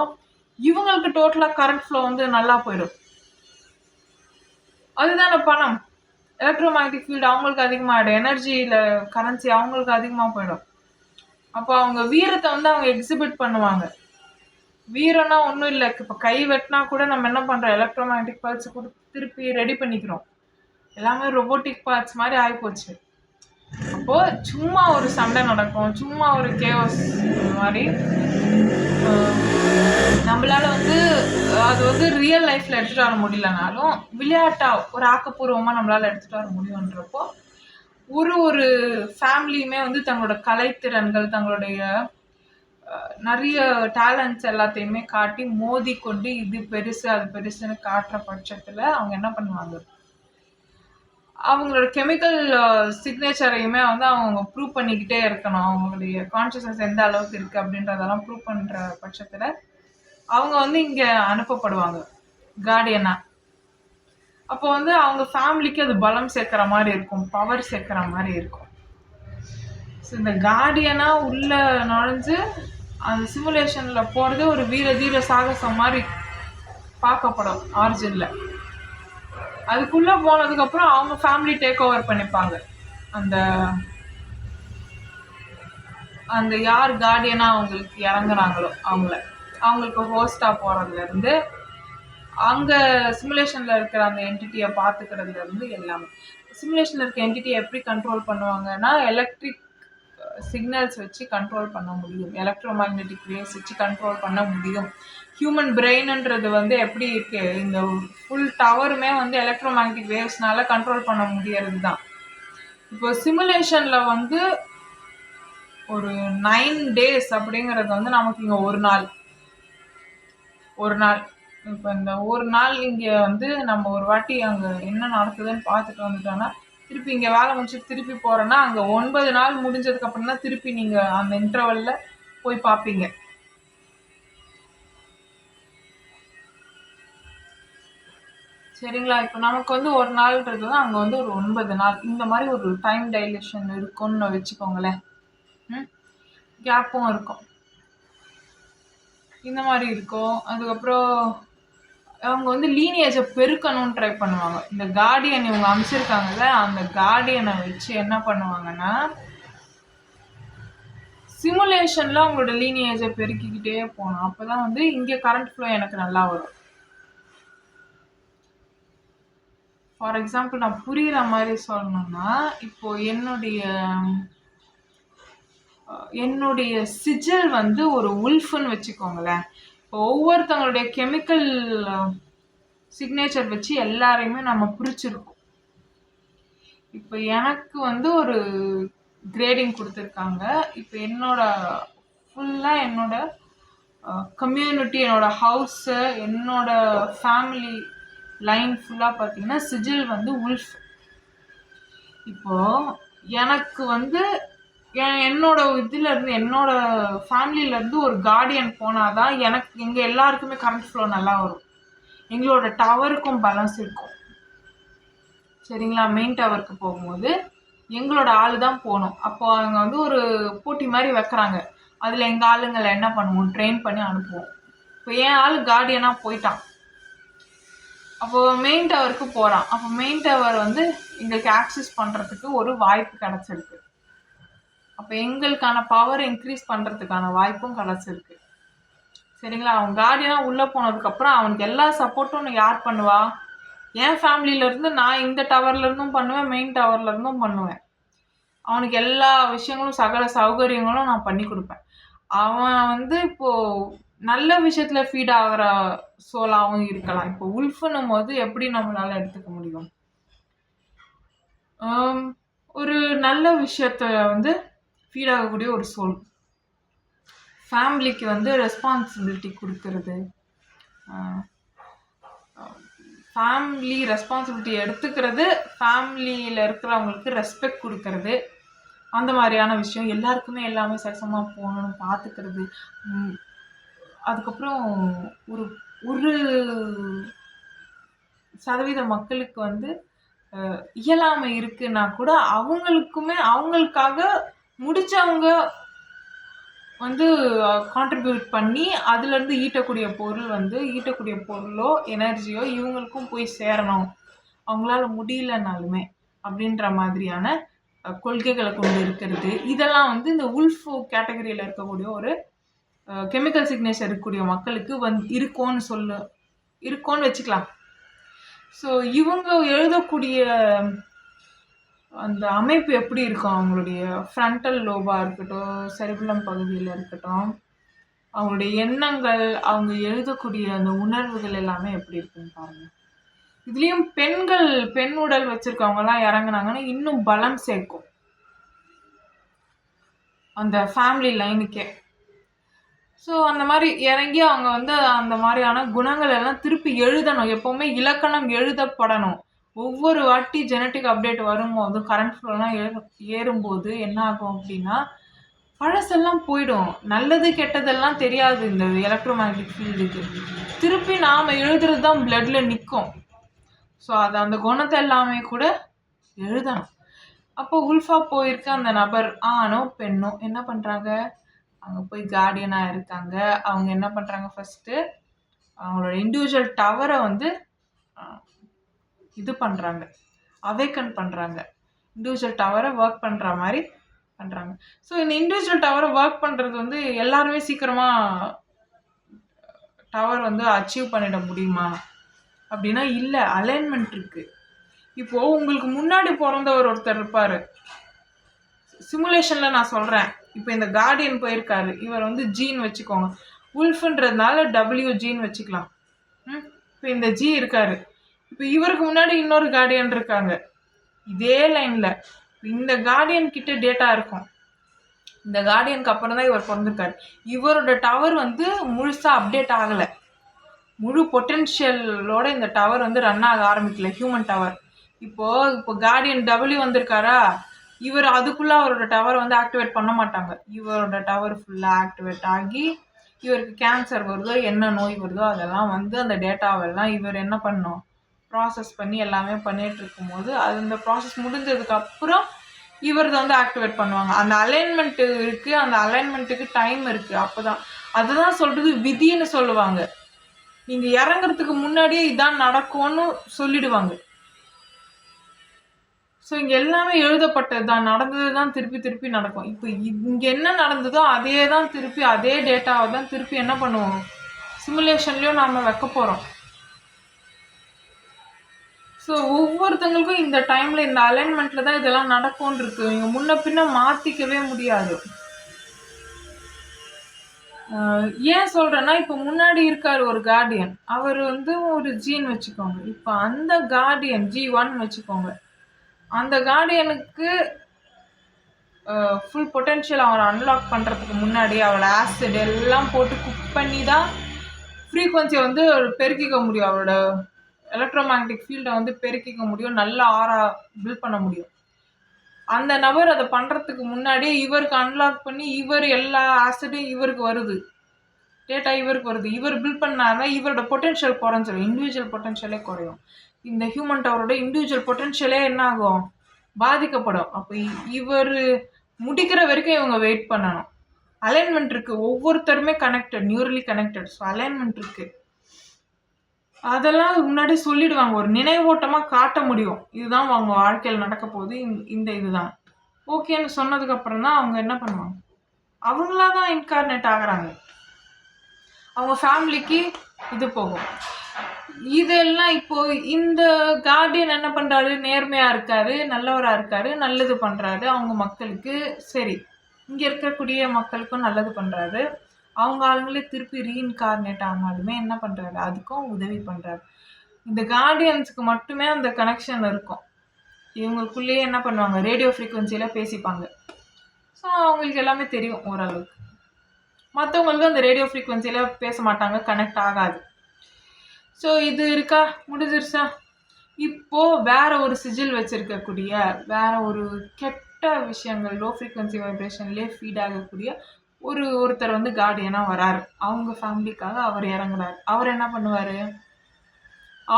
இவங்களுக்கு டோட்டலா கரண்ட் ஃப்ளோ வந்து நல்லா போயிடும். அதுதானே பணம். எலக்ட்ரோமேக்னெட்டிக் ஃபீல்டு அவங்களுக்கு அதிகமாகிடும், எனர்ஜியில கரன்சி அவங்களுக்கு அதிகமாக போயிடும். அப்போ அவங்க வீரத்தை வந்து அவங்க எக்ஸிபிட் பண்ணுவாங்க. வீரம்னா ஒன்றும் இல்லை, இப்போ கை வெட்டினா கூட நம்ம என்ன பண்ணுறோம், எலக்ட்ரோமேக்னெட்டிக் பார்ட்ஸ் கொடுத்து திருப்பி ரெடி பண்ணிக்கிறோம். எல்லாமே ரொபோட்டிக் பார்ட்ஸ் மாதிரி ஆகிப்போச்சு. அப்போ சும்மா ஒரு சண்டை நடக்கும், சும்மா ஒரு கேஓஸ் மாதிரி நம்மளால வந்து அது வந்து ரியல் லைஃப்ல எடுத்துட்டு வர முடியலனாலும் விளையாட்டா ஒரு ஆக்கப்பூர்வமா நம்மளால எடுத்துட்டு வர முடியும்ன்றப்போ ஒரு ஒரு ஃபேமிலியுமே வந்து தங்களோட கலைத்திறன்கள் தங்களுடைய நிறைய டேலண்ட்ஸ் எல்லாத்தையுமே காட்டி மோதி கொண்டு இது பெருசு அது பெருசுன்னு காட்டுற பட்சத்துல அவங்க என்ன பண்ணுவாங்க, அவங்களோட கெமிக்கல் சிக்னேச்சரையுமே வந்து அவங்க ப்ரூவ் பண்ணிக்கிட்டே இருக்கணும். அவங்களுடைய கான்சியஸ்னஸ் எந்த அளவுக்கு இருக்கு அப்படின்றதெல்லாம் ப்ரூவ் பண்ற பட்சத்துல அவங்க வந்து இங்க அனுப்பப்படுவாங்க கார்டியனா. அப்போ வந்து அவங்க ஃபேமிலிக்கு அது பலம் சேர்க்கிற மாதிரி இருக்கும், பவர் சேர்க்கிற மாதிரி இருக்கும். ஸோ இந்த கார்டியனா உள்ள நுழைஞ்சு அந்த சிமுலேஷன்ல போறது ஒரு வீர தீர சாகசம் மாதிரி பார்க்கப்படும் ஆரிஜின்ல. அதுக்குள்ள போனதுக்கு அப்புறம் அவங்க ஃபேமிலி டேக் ஓவர் பண்ணிப்பாங்க. அந்த அந்த யார் கார்டியனா அவங்களுக்கு இறங்குறாங்களோ அவங்களுக்கு ஹோஸ்டா போறதுல இருந்து அங்க சிமுலேஷன்ல இருக்கிற அந்த என்டிட்டியை பார்த்துக்கிறதுல இருந்து எல்லாமே. சிமுலேஷன்ல இருக்க என்டிட்டியை எப்படி கண்ட்ரோல் பண்ணுவாங்கன்னா எலக்ட்ரிக் சிக்னல்ஸ் வச்சு கண்ட்ரோல் பண்ண முடியும், எலக்ட்ரோமேக்னெட்டிக் வேவ்ஸ் வச்சு கண்ட்ரோல் பண்ண முடியும். ஹியூமன் பிரெயின்ன்றது வந்து எப்படி இருக்கு, இந்த ஃபுல் டவருமே வந்து எலக்ட்ரோமேக்னெட்டிக் வேவ்ஸ்னால கண்ட்ரோல் பண்ண முடியறது தான். இப்போ சிமுலேஷன்ல வந்து ஒரு 9 days அப்படிங்கிறது வந்து நமக்கு இங்க ஒரு நாள். இப்போ இந்த ஒரு நாள் இங்க வந்து நம்ம ஒரு வாட்டி அங்க என்ன நடக்குதுன்னு பார்த்துட்டு வந்துட்டோம்னா திருப்பி இங்க வேலை முடிச்சுட்டு திருப்பி போறோம்னா அங்க 9 நாள் முடிஞ்சதுக்கு அப்புறம் தான் திருப்பி நீங்க அந்த இன்டர்வல்ல போய் பார்ப்பீங்க. சரிங்களா? இப்போ நமக்கு வந்து ஒரு நாள்ன்றது தான் அங்க வந்து ஒரு 9 நாள். இந்த மாதிரி ஒரு டைம் டைலேஷன் இருக்கும்னு வச்சுக்கோங்களேன். கேப்பும் இருக்கும், இந்த மாதிரி இருக்கும். அதுக்கப்புறம் அவங்க வந்து லீனியேஜை பெருக்கணும்னு ட்ரை பண்ணுவாங்க. இந்த கார்டியன் இவங்க அமைச்சிருக்காங்கல்ல, அந்த கார்டியனை வச்சு என்ன பண்ணுவாங்கன்னா சிமுலேஷன்ல அவங்களோட லீனியேஜை பெருக்கிக்கிட்டே போகணும். அப்பதான் வந்து இங்க கரண்ட் ஃப்ளோ எனக்கு நல்லா வரும். ஃபார் எக்ஸாம்பிள் நான் புரியுற மாதிரி சொல்லணும்னா, இப்போ என்னுடைய சிஜில் வந்து ஒரு உல்ஃப்னு வச்சுக்கோங்களேன். இப்போ ஒவ்வொருத்தவங்களுடைய கெமிக்கல் சிக்னேச்சர் வச்சு எல்லாரையுமே நம்ம பிரிச்சிருக்கோம். இப்போ எனக்கு வந்து ஒரு கிரேடிங் கொடுத்துருக்காங்க. இப்போ என்னோட ஃபுல்லாக என்னோட கம்யூனிட்டி, என்னோட ஹவுஸு, என்னோட ஃபேமிலி லைன் ஃபுல்லாக பார்த்தீங்கன்னா சிஜில் வந்து உல்ஃப். இப்போ எனக்கு வந்து என்னோட இதுல இருந்து என்னோட ஃபேமிலியில இருந்து ஒரு கார்டியன் போனாதான் எனக்கு எங்க எல்லாருக்குமே கரண்ட் ஃப்ளோ நல்லா வரும், எங்களோட டவருக்கும் பேலன்ஸ் இருக்கும். சரிங்களா? மெயின் டவருக்கு போகும்போது எங்களோட ஆளு தான் போகணும். அப்போ அவங்க வந்து ஒரு போட்டி மாதிரி வைக்கிறாங்க, அதுல எங்க ஆளுங்களை என்ன பண்ணுவோம், ட்ரெயின் பண்ணி அனுப்புவோம். இப்போ என் ஆளு கார்டியனா போயிட்டான், அப்போ மெயின் டவருக்கு போறான். அப்போ மெயின் டவர் வந்து எங்களுக்கு ஆக்சஸ் பண்றதுக்கு ஒரு வாய்ப்பு கிடைச்சிருக்கு. அப்போ எங்களுக்கான பவர் இன்க்ரீஸ் பண்றதுக்கான வாய்ப்பும் கிடைச்சிருக்கு. சரிங்களா? அவன் கார்டியனா உள்ள போனதுக்கு அப்புறம் அவனுக்கு எல்லா சப்போர்ட்டும் யார் பண்ணுவா, என் ஃபேமிலியில இருந்து நான் இந்த டவர்ல இருந்தும் பண்ணுவேன், மெயின் டவர்ல இருந்தும் பண்ணுவேன். அவனுக்கு எல்லா விஷயங்களும் சகல சௌகரியங்களும் நான் பண்ணி கொடுப்பேன். அவன் வந்து இப்போ நல்ல விஷயத்துல ஃபீட் ஆகிற சோலாவும் இருக்கலாம். இப்போ உல்ஃபுன்னும் போது எப்படி நம்மளால எடுத்துக்க முடியும், ஆம், ஒரு நல்ல விஷயத்த வந்து ஃபீட் ஆகக்கூடிய ஒரு சோல். ஃபேமிலிக்கு வந்து ரெஸ்பான்சிபிலிட்டி கொடுக்கறது, ஃபேமிலி ரெஸ்பான்சிபிலிட்டி எடுத்துக்கிறது, ஃபேமிலியில் இருக்கிறவங்களுக்கு ரெஸ்பெக்ட் கொடுக்கறது, அந்த மாதிரியான விஷயம். எல்லாருக்குமே எல்லாமே சரிசமமாக போகணும்னு பார்த்துக்கிறது. அதுக்கப்புறம் ஒரு ஒரு சதவீத மக்களுக்கு வந்து இயலாமை இருக்குன்னா கூட அவங்களுக்காக முடிச்சவங்க வந்து கான்ட்ரிபியூட் பண்ணி அதுலேருந்து ஈட்டக்கூடிய பொருளோ எனர்ஜியோ இவங்களுக்கும் போய் சேரணும், அவங்களால முடியலனாலுமே அப்படின்ற மாதிரியான கொள்கைகளை கொண்டு இருக்கிறது. இதெல்லாம் வந்து இந்த உல்ஃப் கேட்டகரியில் இருக்கக்கூடிய ஒரு கெமிக்கல் சிக்னேச்சர் இருக்கக்கூடிய மக்களுக்கு இருக்கும்னு வச்சுக்கலாம். ஸோ இவங்க எழுதக்கூடிய அந்த அமைப்பு எப்படி இருக்கும், அவங்களுடைய ஃப்ரண்டல் லோபாக இருக்கட்டும், செரிபுலம் பகுதியில் இருக்கட்டும், அவங்களுடைய எண்ணங்கள், அவங்க எழுதக்கூடிய அந்த உணர்வுகள் எல்லாமே எப்படி இருக்குன்னு பாருங்கள். இதுலேயும் பெண் உடல் வச்சுருக்கவங்கலாம் இறங்குனாங்கன்னா இன்னும் பலம் சேர்க்கும் அந்த ஃபேமிலி லைனுக்கே. ஸோ அந்த மாதிரி இறங்கி அவங்க வந்து அந்த மாதிரியான குணங்கள் எல்லாம் திருப்பி எழுதணும். எப்போவுமே இலக்கணம் எழுதப்படணும். ஒவ்வொரு வாட்டி ஜெனட்டிக் அப்டேட் வரும்போது கரண்ட் ஃப்ளோலாம் ஏறும்போது என்ன ஆகும் அப்படின்னா பழசெல்லாம் போயிடும். நல்லது கெட்டதெல்லாம் தெரியாது இந்த எலக்ட்ரோமேக்னெட்டிக் ஃபீல்டுக்கு. திருப்பி நாம் எழுதுறது தான் பிளட்ல நிற்கும். ஸோ அது அந்த குணத்தை எல்லாமே கூட எழுதணும். அப்போ உல்ஃபா போயிருக்க அந்த நபர் ஆணோ பெண்ணோ என்ன பண்ணுறாங்க, அங்கே போய் கார்டியனாக இருக்காங்க. அவங்க என்ன பண்ணுறாங்க, ஃபஸ்ட்டு அவங்களோட இண்டிவிஜுவல் டவரை வந்து இது பண்ணுறாங்க, அவேக்கன் பண்ணுறாங்க. இண்டிவிஜுவல் டவரை ஒர்க் பண்ணுற மாதிரி பண்ணுறாங்க. ஸோ இந்த இண்டிவிஜுவல் டவரை ஒர்க் பண்ணுறது வந்து எல்லாருமே சீக்கிரமாக டவர் வந்து அச்சீவ் பண்ணிட முடியுமா அப்படின்னா இல்லை, அலைன்மெண்ட் இருக்குது. இப்போது உங்களுக்கு முன்னாடி பிறந்தவர் ஒருத்தர் இருப்பார், சிமுலேஷனில் நான் சொல்கிறேன். இப்போ இந்த கார்டியன் போயிருக்காரு, இவர் வந்து ஜீன் வச்சுக்கோங்க, உல்ஃபுன்றதுனால டபிள்யூ ஜீன் வச்சுக்கலாம். இப்போ இந்த ஜி இருக்காரு, இப்போ இவருக்கு முன்னாடி இன்னொரு கார்டியன் இருக்காங்க இதே லைனில். இந்த கார்டியன் கிட்ட டேட்டா இருக்கும், இந்த கார்டியனுக்கு அப்புறம் தான் இவர் பிறந்திருக்காரு. இவரோட டவர் வந்து முழுசாக அப்டேட் ஆகலை, முழு பொட்டென்ஷியலோட இந்த டவர் வந்து ரன் ஆக ஆரம்பிக்கல, ஹியூமன் டவர். இப்போ கார்டியன் டபிள்யூ வந்திருக்காரா, இவர் அதுக்குள்ளே அவரோட டவரை வந்து ஆக்டிவேட் பண்ண மாட்டாங்க. இவரோட டவர் ஃபுல்லாக ஆக்டிவேட் ஆகி இவருக்கு கேன்சர் வருதோ என்ன நோய் வருதோ அதெல்லாம் வந்து அந்த டேட்டாவெல்லாம் இவர் என்ன பண்ணணும், ப்ராசஸ் பண்ணி எல்லாமே பண்ணிட்டு இருக்கும்போது அந்த ப்ராசஸ் முடிஞ்சதுக்கப்புறம் இவர் வந்து ஆக்டிவேட் பண்ணுவாங்க. அந்த அலைன்மெண்ட்டு இருக்குது, அந்த அலைன்மெண்ட்டுக்கு டைம் இருக்குது. அப்போ தான் அதுதான் சொல்கிறது விதின்னு சொல்லுவாங்க. நீங்கள் இறங்குறதுக்கு முன்னாடியே இதான் நடக்கும்னு சொல்லிடுவாங்க. ஸோ இங்கே எல்லாமே எழுதப்பட்டது தான், நடந்தது தான் திருப்பி திருப்பி நடக்கும். இப்போ இங்கே என்ன நடந்ததோ அதே தான் திருப்பி, அதே டேட்டாவை தான் திருப்பி என்ன பண்ணுவோம், சிமுலேஷன்லேயும் நாம் வைக்க போகிறோம். ஸோ ஒவ்வொருத்தங்களுக்கும் இந்த டைமில் இந்த அலைன்மெண்ட்டில் தான் இதெல்லாம் நடக்கும்னு இருக்குது. நீங்கள் முன்ன பின்ன மாற்றிக்கவே முடியாது. ஏன் சொல்கிறேன்னா, இப்போ முன்னாடி இருக்கார் ஒரு கார்டியன், அவர் வந்து ஒரு ஜீன் வச்சுக்கோங்க. இப்போ அந்த கார்டியன் G1 வச்சுக்கோங்க, அந்த கார்டியனுக்கு ஃபுல் பொட்டென்ஷியல் அவரை அன்லாக் பண்ணுறதுக்கு முன்னாடி அவரோட ஆசிட் எல்லாம் போட்டு குக் பண்ணி தான் ஃப்ரீக்வன்சியை வந்து பெருக்கிக்க முடியும், அவரோட எலக்ட்ரோமேக்னெட்டிக் ஃபீல்டை வந்து பெருக்கிக்க முடியும், நல்ல ஆரா பில்ட் பண்ண முடியும். அந்த நபர் அதை பண்ணுறதுக்கு முன்னாடியே இவருக்கு அன்லாக் பண்ணி இவர் எல்லா ஆசிட்டும் இவருக்கு வருது, டேட்டா இவருக்கு வருது, இவர் பில்ட் பண்ணாமல் இவரோட பொட்டென்ஷியல் குறைஞ்சிடும், இண்டிவிஜுவல் பொட்டென்ஷியலே குறையும். இந்த ஹியூமன் டவரோட இண்டிவிஜுவல் பொட்டென்ஷியலே என்ன ஆகும், பாதிக்கப்படும். அப்போ இவர் முடிக்கிற வரைக்கும் இவங்க வெயிட் பண்ணணும். அலைன்மெண்ட் இருக்குது, ஒவ்வொருத்தருமே கனெக்டட், நியூரலி கனெக்டட். ஸோ அலைன்மெண்ட் இருக்குது, அதெல்லாம் முன்னாடி சொல்லிடுவாங்க, ஒரு நினைவோட்டமாக காட்ட முடியும், இதுதான் அவங்க வாழ்க்கையில் நடக்க போகுது, இந்த இதுதான் ஓகேன்னு சொன்னதுக்கப்புறம் தான் அவங்க என்ன பண்ணுவாங்க, அவங்களா தான் இன்கார்னேட் ஆகிறாங்க, அவங்க ஃபேமிலிக்கு இது போகும். இதெல்லாம் இப்போ இந்த கார்டியன் என்ன பண்ணுறாரு, நேர்மையாக இருக்காரு, நல்லவராக இருக்காரு, நல்லது பண்ணுறாரு அவங்க மக்களுக்கு. சரி, இங்கே இருக்கக்கூடிய மக்களுக்கும் நல்லது பண்ணுறாரு, அவங்க ஆளுங்களே திருப்பி ரீஇன்கார்னேட் ஆனாலுமே என்ன பண்ணுறாரு, அதுக்கும் உதவி பண்ணுறாரு. இந்த கார்டியன்ஸுக்கு மட்டுமே அந்த கனெக்ஷன் இருக்கும். இவங்களுக்குள்ளேயே என்ன பண்ணுவாங்க, ரேடியோ ஃப்ரீக்வன்சியில் பேசிப்பாங்க. ஸோ அவங்களுக்கு எல்லாமே தெரியும் ஓரளவுக்கு. மற்றவங்களுக்கு அந்த ரேடியோ ஃப்ரீக்வன்சியில் பேச மாட்டாங்க, கனெக்ட் ஆகாது. ஸோ இது இருக்கா, முடிஞ்சிருச்சா? இப்போது வேற ஒரு சிஜில் வச்சுருக்கக்கூடிய வேற ஒரு கெட்ட விஷயங்கள் லோ ஃப்ரீக்வன்சி வைப்ரேஷன்லேயே ஃபீட் ஆகக்கூடிய ஒருத்தர் வந்து கார்டியனாக வராரு. அவங்க ஃபேமிலிக்காக அவர் இறங்குறாரு. அவர் என்ன பண்ணுவார்,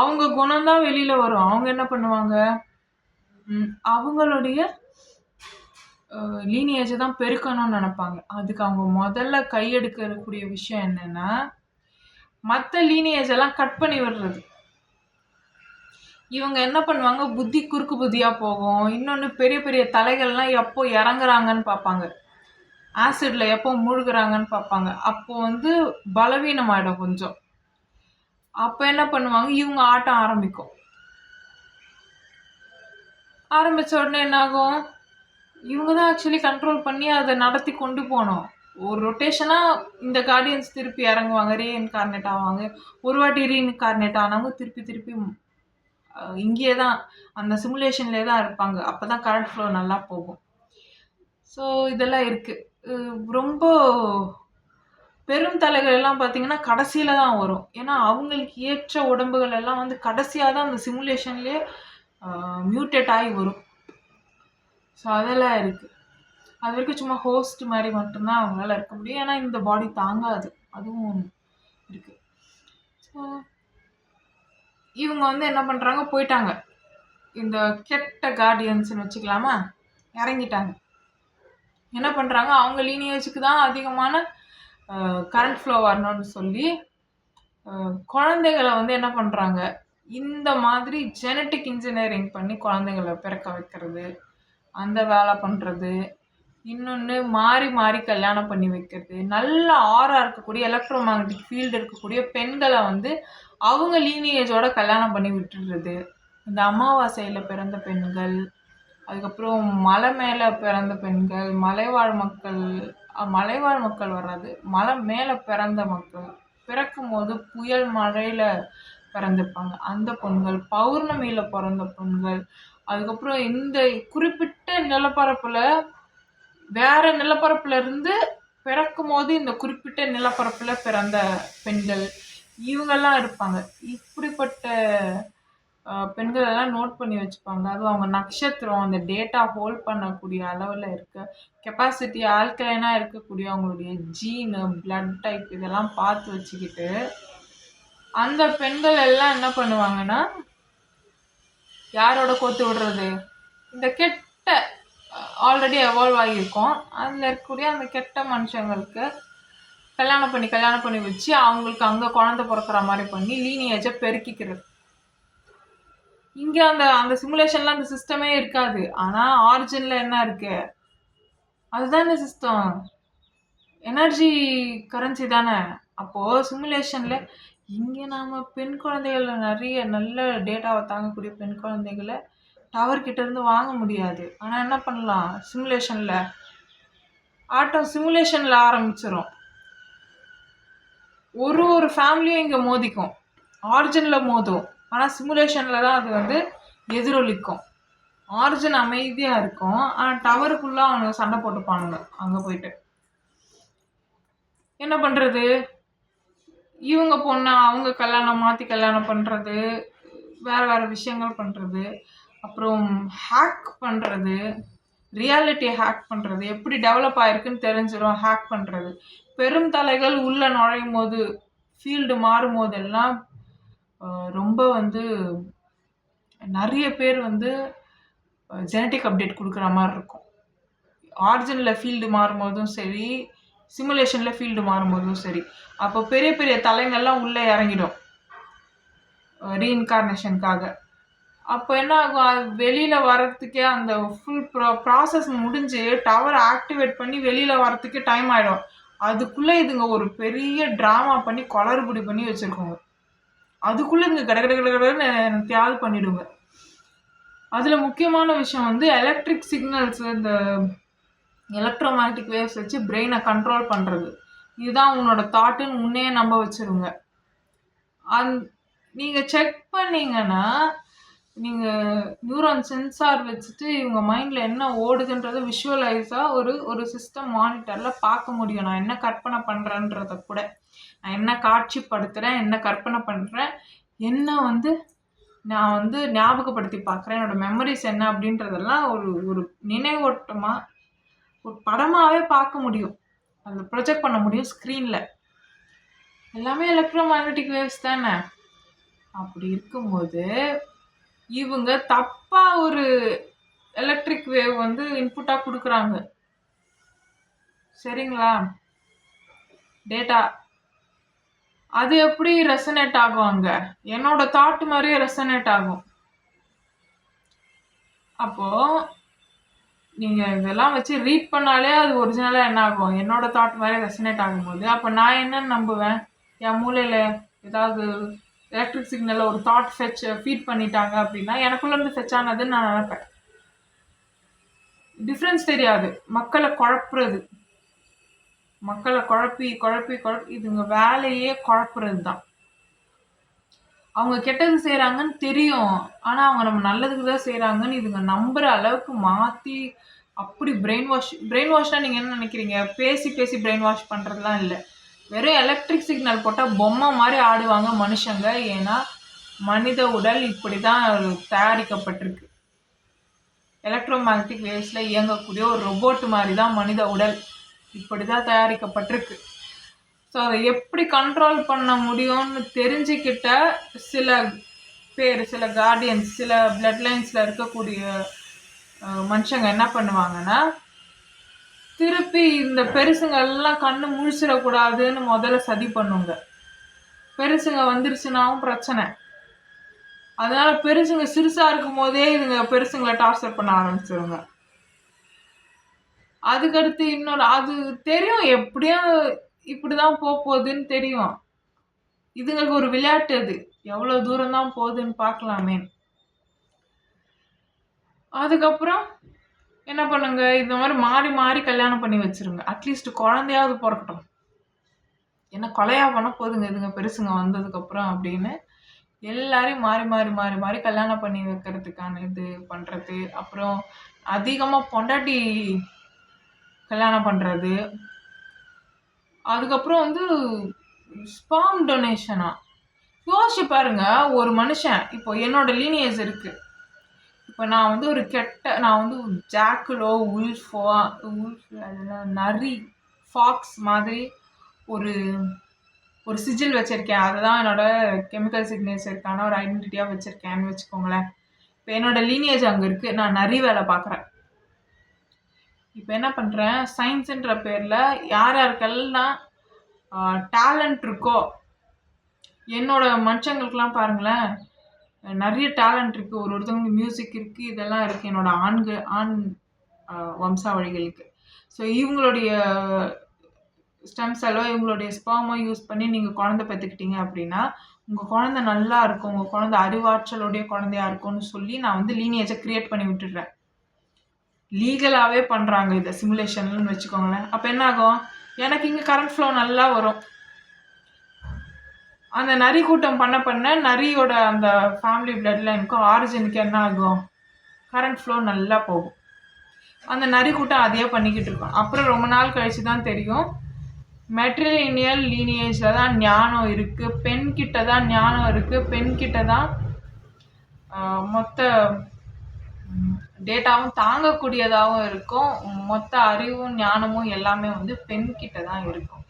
அவங்க குணம்தான் வெளியில் வரும். அவங்க என்ன பண்ணுவாங்க, அவங்களுடைய லீனியேஜை தான் பெருக்கணும்னு நினைப்பாங்க. அதுக்கு அவங்க முதல்ல கையெடுக்கக்கூடிய விஷயம் என்னன்னா, மற்ற லீனியேஜ் எல்லாம் கட் பண்ணி விடுறது. இவங்க என்ன பண்ணுவாங்க, புத்தி குறுக்கு புத்தியாக போகும். இன்னொன்று, பெரிய பெரிய தலைகள்லாம் எப்போ இறங்குறாங்கன்னு பார்ப்பாங்க, ஆசிட்ல எப்போ மூழ்குறாங்கன்னு பார்ப்பாங்க. அப்போ வந்து பலவீனமாயிடும் கொஞ்சம். அப்போ என்ன பண்ணுவாங்க, இவங்க ஆட்டம் ஆரம்பிக்கும். ஆரம்பித்த உடனே என்னாகும், இவங்க தான் ஆக்சுவலி கண்ட்ரோல் பண்ணி அதை நடத்தி கொண்டு போகணும். ஒரு ரொட்டேஷனாக இந்த கார்டியன்ஸ் திருப்பி இறங்குவாங்க, ரீஇன்கார்னேட் ஆவாங்க. ஒரு வாட்டி ரீஇன்கார்னேட் ஆனவங்க திருப்பி இங்கேயே தான் அந்த சிமுலேஷன்லேயே தான் இருப்பாங்க. அப்போ தான் கரண்ட் ஃப்ளோ நல்லா போகும். ஸோ இதெல்லாம் இருக்குது. ரொம்ப பெரும் தலைகள் எல்லாம் பார்த்தீங்கன்னா கடைசியில் தான் வரும். ஏன்னா அவங்களுக்கு ஏற்ற உடம்புகள் எல்லாம் வந்து கடைசியாக தான் அந்த சிமுலேஷன்லேயே மியூட்டேட் ஆகி வரும். ஸோ அதெல்லாம் இருக்குது. அது வரைக்கும் சும்மா ஹோஸ்ட் மாதிரி மட்டும்தான் அவங்களால இருக்க முடியும். ஏன்னா இந்த பாடி தாங்காது, அதுவும் இருக்குது. ஸோ இவங்க வந்து என்ன பண்ணுறாங்க, போயிட்டாங்க. இந்த கெட்ட கார்டியன்ஸ்னு வச்சுக்கலாமா, இறங்கிட்டாங்க. என்ன பண்ணுறாங்க, அவங்க லீனியேஜுக்கு தான் அதிகமான கரண்ட் ஃப்ளோ வரணும்னு சொல்லி குழந்தைகளை வந்து என்ன பண்ணுறாங்க, இந்த மாதிரி ஜெனட்டிக் இன்ஜினியரிங் பண்ணி குழந்தைங்களை பிறக்க வைக்கிறது, அந்த வேலை பண்ணுறது. இன்னொன்று, மாறி மாறி கல்யாணம் பண்ணி வைக்கிறது. நல்ல ஆரா இருக்கக்கூடிய எலக்ட்ரோ மேக்னட்டிக் ஃபீல்டு இருக்கக்கூடிய பெண்களை வந்து அவங்க லீனியேஜோட கல்யாணம் பண்ணி விட்டுடுறது. இந்த அமாவாசையில் பிறந்த பெண்கள், அதுக்கப்புறம் மலை மேலே பிறந்த பெண்கள், மலைவாழ் மக்கள் வராது, மலை மேலே பிறந்த மக்கள், பிறக்கும் போது புயல் மழையில் பிறந்திருப்பாங்க அந்த பெண்கள், பௌர்ணமியில் பிறந்த பெண்கள், அதுக்கப்புறம் இந்த குறிப்பிட்ட நிலப்பரப்பில் வேற நிலப்பரப்புல இருந்து பிறக்கும் போது இந்த குறிப்பிட்ட நிலப்பரப்பில் பிறந்த பெண்கள், இவங்கெல்லாம் இருப்பாங்க. இப்படிப்பட்ட பெண்கள் எல்லாம் நோட் பண்ணி வச்சுப்பாங்க. அதுவும் அவங்க நட்சத்திரம், அந்த டேட்டா ஹோல்ட் பண்ணக்கூடிய அளவில் இருக்க கெப்பாசிட்டி, ஆல்கலைனாக இருக்கக்கூடிய அவங்களுடைய ஜீனு, பிளட் டைப் இதெல்லாம் பார்த்து வச்சுக்கிட்டு அந்த பெண்கள் எல்லாம் என்ன பண்ணுவாங்கன்னா, யாரோட கோத்து விடுறது, இந்த கெட்ட ஆல்ரெடி எவால்வ் ஆகியிருக்கோம் அதில் இருக்கக்கூடிய அந்த கெட்ட மனுஷங்களுக்கு கல்யாணம் பண்ணி வச்சு அவங்களுக்கு அங்கே குழந்தை பிறக்கிற மாதிரி பண்ணி லீனியேஜை பெருக்கிக்கிறது. இங்கே அந்த சிமுலேஷன்லாம் அந்த சிஸ்டமே இருக்காது. ஆனால் ஆரிஜினில் என்ன இருக்கு, அதுதான் இந்த சிஸ்டம், எனர்ஜி கரன்சி தானே. அப்போது சிமுலேஷனில் இங்கே நாம் பெண் குழந்தைகளில் நிறைய நல்ல டேட்டாவை தாங்கக்கூடிய பெண் குழந்தைகளை டவர் கிட்டேருந்து வாங்க முடியாது. ஆனால் என்ன பண்ணலாம், சிமுலேஷனில் ஆட்டம் சிமுலேஷனில் ஆரம்பிச்சிடும். ஒரு ஃபேமிலியும் இங்கே மோதிக்கும், ஆரிஜினில் மோதும். ஆனால் சிமுலேஷனில் தான் அது வந்து எதிரொலிக்கும். ஆரிஜின் அமைதியாக இருக்கும், ஆனால் டவருக்குள்ளே அவனுங்க சண்டை போட்டுப்பானுங்க. அங்கே போயிட்டு என்ன பண்ணுறது, இவங்க பொண்ணை அவங்க மாற்றி கல்யாணம் பண்ணுறது, வேறு விஷயங்கள் பண்ணுறது, அப்புறம் ஹேக் பண்ணுறது, ரியாலிட்டியை ஹேக் பண்ணுறது, எப்படி டெவலப் ஆகிருக்குன்னு தெரிஞ்சிடும் ஹேக் பண்ணுறது. பெரும் தலைகள் உள்ளே நுழையும் போது, ஃபீல்டு மாறும் போதெல்லாம் ரொம்ப வந்து நிறைய பேர் வந்து ஜெனட்டிக் அப்டேட் கொடுக்குற மாதிரி இருக்கும். ஆரிஜினில் ஃபீல்டு மாறும்போதும் சரி, சிமுலேஷனில் ஃபீல்டு மாறும்போதும் சரி. அப்போ பெரிய பெரிய தலைங்கள்லாம் உள்ளே இறங்கிடும் ரீஇன்கார்னேஷனுக்காக. அப்போ என்ன ஆகும், வெளியில் வரத்துக்கே அந்த ஃபுல் ப்ராசஸ் முடிஞ்சு டவர் ஆக்டிவேட் பண்ணி வெளியில் வரத்துக்கே டைம் ஆகிடும். அதுக்குள்ளே இதுங்க ஒரு பெரிய ட்ராமா பண்ணி குளறுபடி பண்ணி வச்சுருக்கோங்க. அதுக்குள்ளே இதுங்க கடன்னு தியாகு பண்ணிவிடுங்க. அதில் முக்கியமான விஷயம் வந்து எலக்ட்ரிக் சிக்னல்ஸ், இந்த எலக்ட்ரோ மேக்னட்டிக் வேவ்ஸ் வச்சு பிரெயினை கண்ட்ரோல் பண்ணுறது. இதுதான் உன்னோட தாட்டுன்னு உன்னையே நம்ப வச்சுருங்க. நீங்கள் செக் பண்ணிங்கன்னா நீங்கள் நியூரான் சென்சார் வச்சுட்டு இவங்க மைண்டில் என்ன ஓடுதுன்றதை விஷுவலைஸாக ஒரு சிஸ்டம் மானிட்டரில் பார்க்க முடியும். நான் என்ன கற்பனை பண்ணுறேன்றத கூட, நான் என்ன காட்சிப்படுத்துகிறேன், என்ன கற்பனை பண்ணுறேன், என்ன நான் ஞாபகப்படுத்தி பார்க்குறேன், என்னோடய மெமரிஸ் என்ன அப்படின்றதெல்லாம் ஒரு ஒரு நினைவோட்டமாக ஒரு படமாகவே பார்க்க முடியும். அதில் ப்ரொஜெக்ட் பண்ண முடியும் ஸ்க்ரீனில். எல்லாமே எலக்ட்ரோ மேக்னட்டிக் வேவ்ஸ் தானே. அப்படி இருக்கும்போது இவங்க தப்பாக ஒரு எலக்ட்ரிக் வேவ் இன்புட்டாக கொடுக்குறாங்க. சரிங்களா? டேட்டா அது எப்படி ரெசனேட் ஆகுவாங்க? என்னோட தாட் மாதிரியே ரெசனேட் ஆகும். அப்போது நீங்கள் இதெல்லாம் வச்சு ரீட் பண்ணாலே அது ஒரிஜினலாக என்ன ஆகும்? என்னோட தாட் மாதிரி ரெசனேட் ஆகும்போது அப்போ நான் என்னன்னு நம்புவேன்? என் மூளையில் ஏதாவது எலக்ட்ரிக் சிக்னலில் ஒரு தாட் ஃபீட் பண்ணிட்டாங்க அப்படின்னா எனக்குள்ளேருந்து ஃபெச் ஆனதுன்னு நான் நினைப்பேன். டிஃப்ரென்ஸ் தெரியாது. மக்களை குழப்புறது, மக்களை குழப்பி இதுங்க வேலையே குழப்புறது தான். அவங்க கெட்டது செய்கிறாங்கன்னு தெரியும், ஆனால் அவங்க நம்ம நல்லதுக்கு தான் செய்கிறாங்கன்னு இதுங்க நம்புகிற அளவுக்கு மாற்றி அப்படி பிரெயின் வாஷ்னால் நீங்கள் என்ன நினைக்கிறீங்க? பேசி பிரெயின் வாஷ் பண்ணுறதுலாம் இல்லை. வெறும் எலக்ட்ரிக் சிக்னல் போட்டால் பொம்மை மாதிரி ஆடுவாங்க மனுஷங்க. ஏன்னா மனித உடல் இப்படி தான் தயாரிக்கப்பட்டிருக்கு. எலக்ட்ரோ மேக்னட்டிக் வேவ்ஸில் இயங்கக்கூடிய ஒரு ரொபோட் மாதிரி தான் மனித உடல் இப்படி தான் தயாரிக்கப்பட்டிருக்கு. ஸோ அதை எப்படி கண்ட்ரோல் பண்ண முடியும்னு தெரிஞ்சுக்கிட்ட சில கார்டியன்ஸ், சில பிளட் லைன்ஸில் இருக்கக்கூடிய மனுஷங்க என்ன பண்ணுவாங்கன்னா, திருப்பி இந்த பெருசுங்க எல்லாம் கண்ணு முழிச்சிடக்கூடாதுன்னு முதல்ல சதி பண்ணுங்க. பெருசுங்க வந்துருச்சுனாவும் பிரச்சனை. அதனால பெருசுங்க சிறுசா இருக்கும் போதே இதுங்க பெருசுங்களை டார்ச்சர் பண்ண ஆரம்பிச்சிருங்க. அதுக்கடுத்து இன்னொரு அது தெரியும், எப்படியும் இப்படிதான் போகுதுன்னு தெரியும். இதுங்களுக்கு ஒரு விளையாட்டு, அது எவ்வளவு தூரம் தான் போகுதுன்னு பார்க்கலாமே. அதுக்கப்புறம் என்ன பண்ணுங்க, இந்த மாதிரி மாறி மாறி கல்யாணம் பண்ணி வச்சிருங்க. அட்லீஸ்ட் குழந்தையாவது பிறக்கட்டும். என்ன கொலையா பண்ண போதுங்க இதுங்க பெருசுங்க வந்ததுக்கப்புறம் அப்படின்னு எல்லாரையும் மாறி மாறி மாறி மாறி கல்யாணம் பண்ணி வைக்கிறதுக்கான இது பண்ணுறது. அப்புறம் அதிகமாக பொண்டாட்டி கல்யாணம் பண்ணுறது. அதுக்கப்புறம் ஸ்பாம் டொனேஷனா யோசிச்சு பாருங்க. ஒரு மனுஷன் இப்போ என்னோட லீனியேஜ் இருக்குது. இப்போ நான் நான் ஜாக்குலோ நரி ஃபாக்ஸ் மாதிரி ஒரு ஒரு சிஜில் வச்சுருக்கேன். அதுதான் என்னோட கெமிக்கல் சிக்னேச்சருக்கான ஒரு ஐடென்டிட்டியாக வச்சுருக்கேன்னு வச்சுக்கோங்களேன். இப்போ என்னோட லீனியேஜ் அங்கே இருக்குது. நான் நிறைய வேலை பார்க்குறேன். இப்போ என்ன பண்ணுறேன், சயின்ஸுன்ற பேரில் யாருக்கெல்லாம் டேலண்ட் இருக்கோ, என்னோட மனுஷங்களுக்கெல்லாம் பாருங்களேன் நிறைய டேலண்ட் இருக்குது. ஒருத்தவங்க மியூசிக் இருக்குது, இதெல்லாம் இருக்குது என்னோட ஆண் வம்சாவழிகளுக்கு. ஸோ இவங்களுடைய ஸ்டெம் செல்லோ இவங்களுடைய ஸ்பெர்மோ யூஸ் பண்ணி நீங்கள் குழந்தை பெற்றுக்கிட்டீங்க அப்படின்னா உங்கள் குழந்தை நல்லா இருக்கும், உங்கள் குழந்தை அறிவாற்றலுடைய குழந்தையா இருக்கும்னு சொல்லி நான் லீனியேஜை கிரியேட் பண்ணி விட்டுடுறேன். லீகலாகவே பண்ணுறாங்க இதை சிமுலேஷன்லன்னு வச்சுக்கோங்களேன். அப்போ என்ன ஆகும், எனக்கு இங்கே கரண்ட் ஃப்ளோ நல்லா வரும். அந்த நரி கூட்டம் பண்ண நரியோட அந்த ஃபேமிலி பிளட் லைனுக்கும் ஆரிஜினுக்கு என்ன ஆகும், கரண்ட் ஃப்ளோ நல்லா போகும். அந்த நரி கூட்டம் அதையே பண்ணிக்கிட்டு இருக்கோம். அப்புறம் ரொம்ப நாள் கழிச்சு தான் தெரியும், மெட்ரிலினியல் லீனியேஜில் தான் ஞானம் இருக்குது, பெண் கிட்ட தான் ஞானம் இருக்குது, பெண் கிட்ட தான் மொத்த டேட்டாவும் தாங்கக்கூடியதாகவும் இருக்கும், மொத்த அறிவும் ஞானமும் எல்லாமே பெண் கிட்ட தான் இருக்கும்.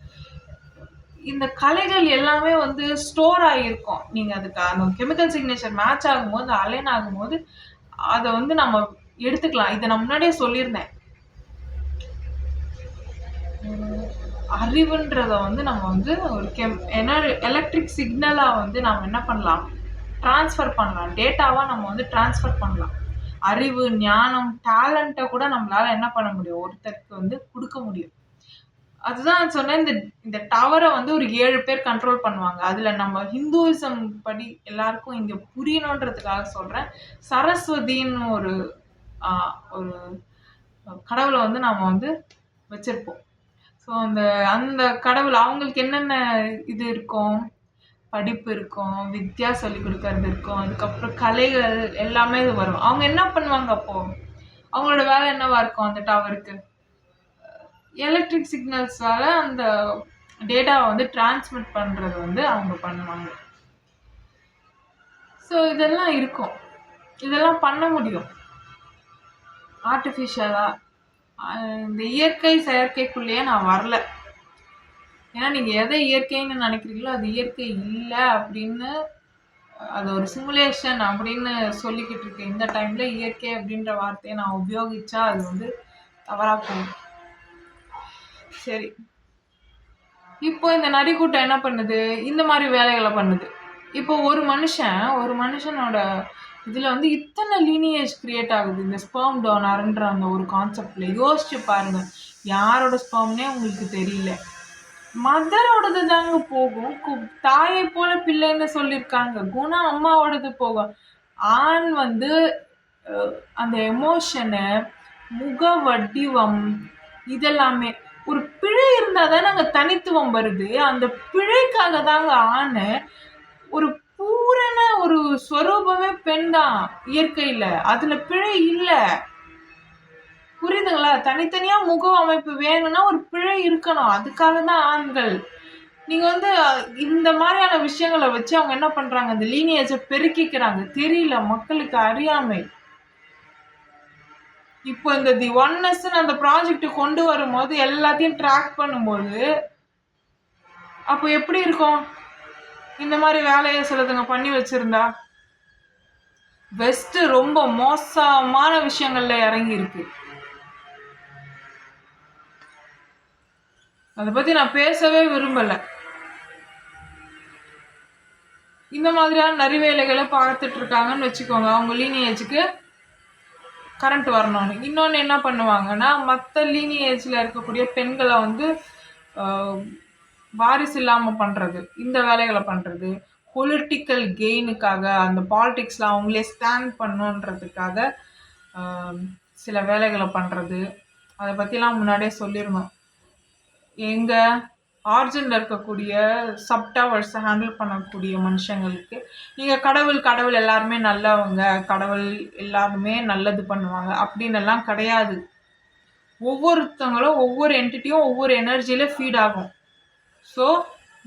இந்த கலைகள் எல்லாமே ஸ்டோர் ஆகியிருக்கும். நீங்கள் அதுக்கு அந்த கெமிக்கல் சிக்னேச்சர் மேட்ச் ஆகும்போது, அலைன் ஆகும்போது அதை நம்ம எடுத்துக்கலாம். இதை நான் முன்னாடியே சொல்லியிருந்தேன். அறிவுன்றதை நம்ம ஒரு எலக்ட்ரிக் சிக்னலாக நம்ம என்ன பண்ணலாம், ட்ரான்ஸ்ஃபர் பண்ணலாம். டேட்டாவாக நம்ம ட்ரான்ஸ்ஃபர் பண்ணலாம். அறிவு, ஞானம், டேலண்ட்டை கூட நம்மளால் என்ன பண்ண முடியும், ஒருத்தருக்கு கொடுக்க முடியும். அதுதான் சொன்னேன், இந்த டவரை ஒரு 7 பேர் கண்ட்ரோல் பண்ணுவாங்க. அதில் நம்ம ஹிந்துவிசம் படி எல்லாருக்கும் இங்கே புரியணுன்றதுக்காக சொல்கிறேன். சரஸ்வதின்னு ஒரு கடவுளை நாம் வச்சுருப்போம். ஸோ அந்த கடவுள் அவங்களுக்கு என்னென்ன இது இருக்கும், படிப்பு இருக்கும், வித்யா சொல்லிக் கொடுக்கறது இருக்கும், அதுக்கப்புறம் கலைகள் எல்லாமே இது வரும். அவங்க என்ன பண்ணுவாங்க அப்போ? அவங்களோட வேலை என்னவா இருக்கும் அந்த டவருக்கு? எலக்ட்ரிக் சிக்னல்ஸால அந்த டேட்டாவை வந்து டிரான்ஸ்மிட் பண்ணுறது வந்து அவங்க பண்ணுவாங்க. ஸோ இதெல்லாம் இருக்கும், இதெல்லாம் பண்ண முடியும் ஆர்டிஃபிஷியலாக. இந்த இயற்கை செயற்கைக்குள்ளேயே நான் வரல. ஏன்னா நீங்கள் எதை இயற்கைன்னு நினைக்கிறீங்களோ அது இயற்கை இல்லை அப்படின்னு, அது ஒரு சிமுலேஷன் அப்படின்னு சொல்லிக்கிட்டு இருக்கேன். இந்த டைமில் இயற்கை அப்படின்ற வார்த்தையை நான் உபயோகிச்சா அது வந்து தவறாக போகும். சரி, இப்போ இந்த நரிக்கூட்டம் என்ன பண்ணுது? இந்த மாதிரி வேலைகளை பண்ணுது. இப்போ ஒரு மனுஷனோட இதில் வந்து இத்தனை லீனியேஜ் கிரியேட் ஆகுது இந்த ஸ்பெர்ம் டோனர்ன்ற அந்த ஒரு கான்செப்டில். யோசிச்சு பாருங்க, யாரோட ஸ்பெர்ம்னே உங்களுக்கு தெரியல, மதரோடது தாங்க போகும். தாயை போல பிள்ளைன்னு சொல்லியிருக்காங்க. குணம் அம்மாவோடது போகும். ஆண் வந்து அந்த எமோஷனு, முக வடிவம், இதெல்லாமே ஒரு பிழை இருந்தால் தானே அங்கே தனித்துவம் வருது. அந்த பிழைக்காக தாங்க ஆண். ஒரு பூரண ஒரு ஸ்வரூபமே பெண் தான் இயற்கையில், அதில் பிழை இல்லை. புரியுதுங்களா? தனித்தனியா முக அமைப்பு வேணும்னா ஒரு பிழை இருக்கணும், அதுக்காக தான் ஆண்கள். நீங்க வந்து இந்த மாதிரியான விஷயங்களை வச்சு அவங்க என்ன பண்றாங்க? இந்த லீனியேஜை பெருக்கிக்கிறாங்க. தெரியல, மக்களுக்கு அறியாமை. இப்போ இந்த தி ஒன்னஸ் அந்த ப்ராஜெக்ட் கொண்டு வரும்போது எல்லாத்தையும் ட்ராக் பண்ணும்போது அப்போ எப்படி இருக்கும்? இந்த மாதிரி வேலையை சிலதுங்க பண்ணி வச்சிருந்தா. வெஸ்ட் ரொம்ப மோசமான விஷயங்கள்ல இறங்கி இருக்கு. அதை பத்தி நான் பேசவே விரும்பல. இந்த மாதிரியான நரிவேலைகளை பார்த்துட்டு இருக்காங்கன்னு வச்சுக்கோங்க. அவங்க லீனியேஜுக்கு கரண்ட் வரணும்னு. இன்னொன்று என்ன பண்ணுவாங்கன்னா, மற்ற லீனியேஜில் இருக்கக்கூடிய பெண்களை வந்து வாரிசு இல்லாமல் பண்ணுறது, இந்த வேலைகளை பண்ணுறது, பொலிட்டிக்கல் கெயினுக்காக, அந்த பாலிடிக்ஸில் அவங்களே ஸ்டாண்ட் பண்ணுன்றதுக்காக சில வேலைகளை பண்ணுறது. அதை பற்றிலாம் முன்னாடியே சொல்லியிருந்தோம். எங்கள் ஆர்ஜினில் இருக்கக்கூடிய சப்டவர்ஸை ஹேண்டில் பண்ணக்கூடிய மனுஷங்களுக்கு நீங்கள் கடவுள் எல்லாருமே நல்லவங்க, கடவுள் எல்லாருமே நல்லது பண்ணுவாங்க அப்படின்னு எல்லாம் கிடையாது. ஒவ்வொருத்தங்களும் ஒவ்வொரு என்டிட்டியும் ஒவ்வொரு எனர்ஜியில் ஃபீட் ஆகும். ஸோ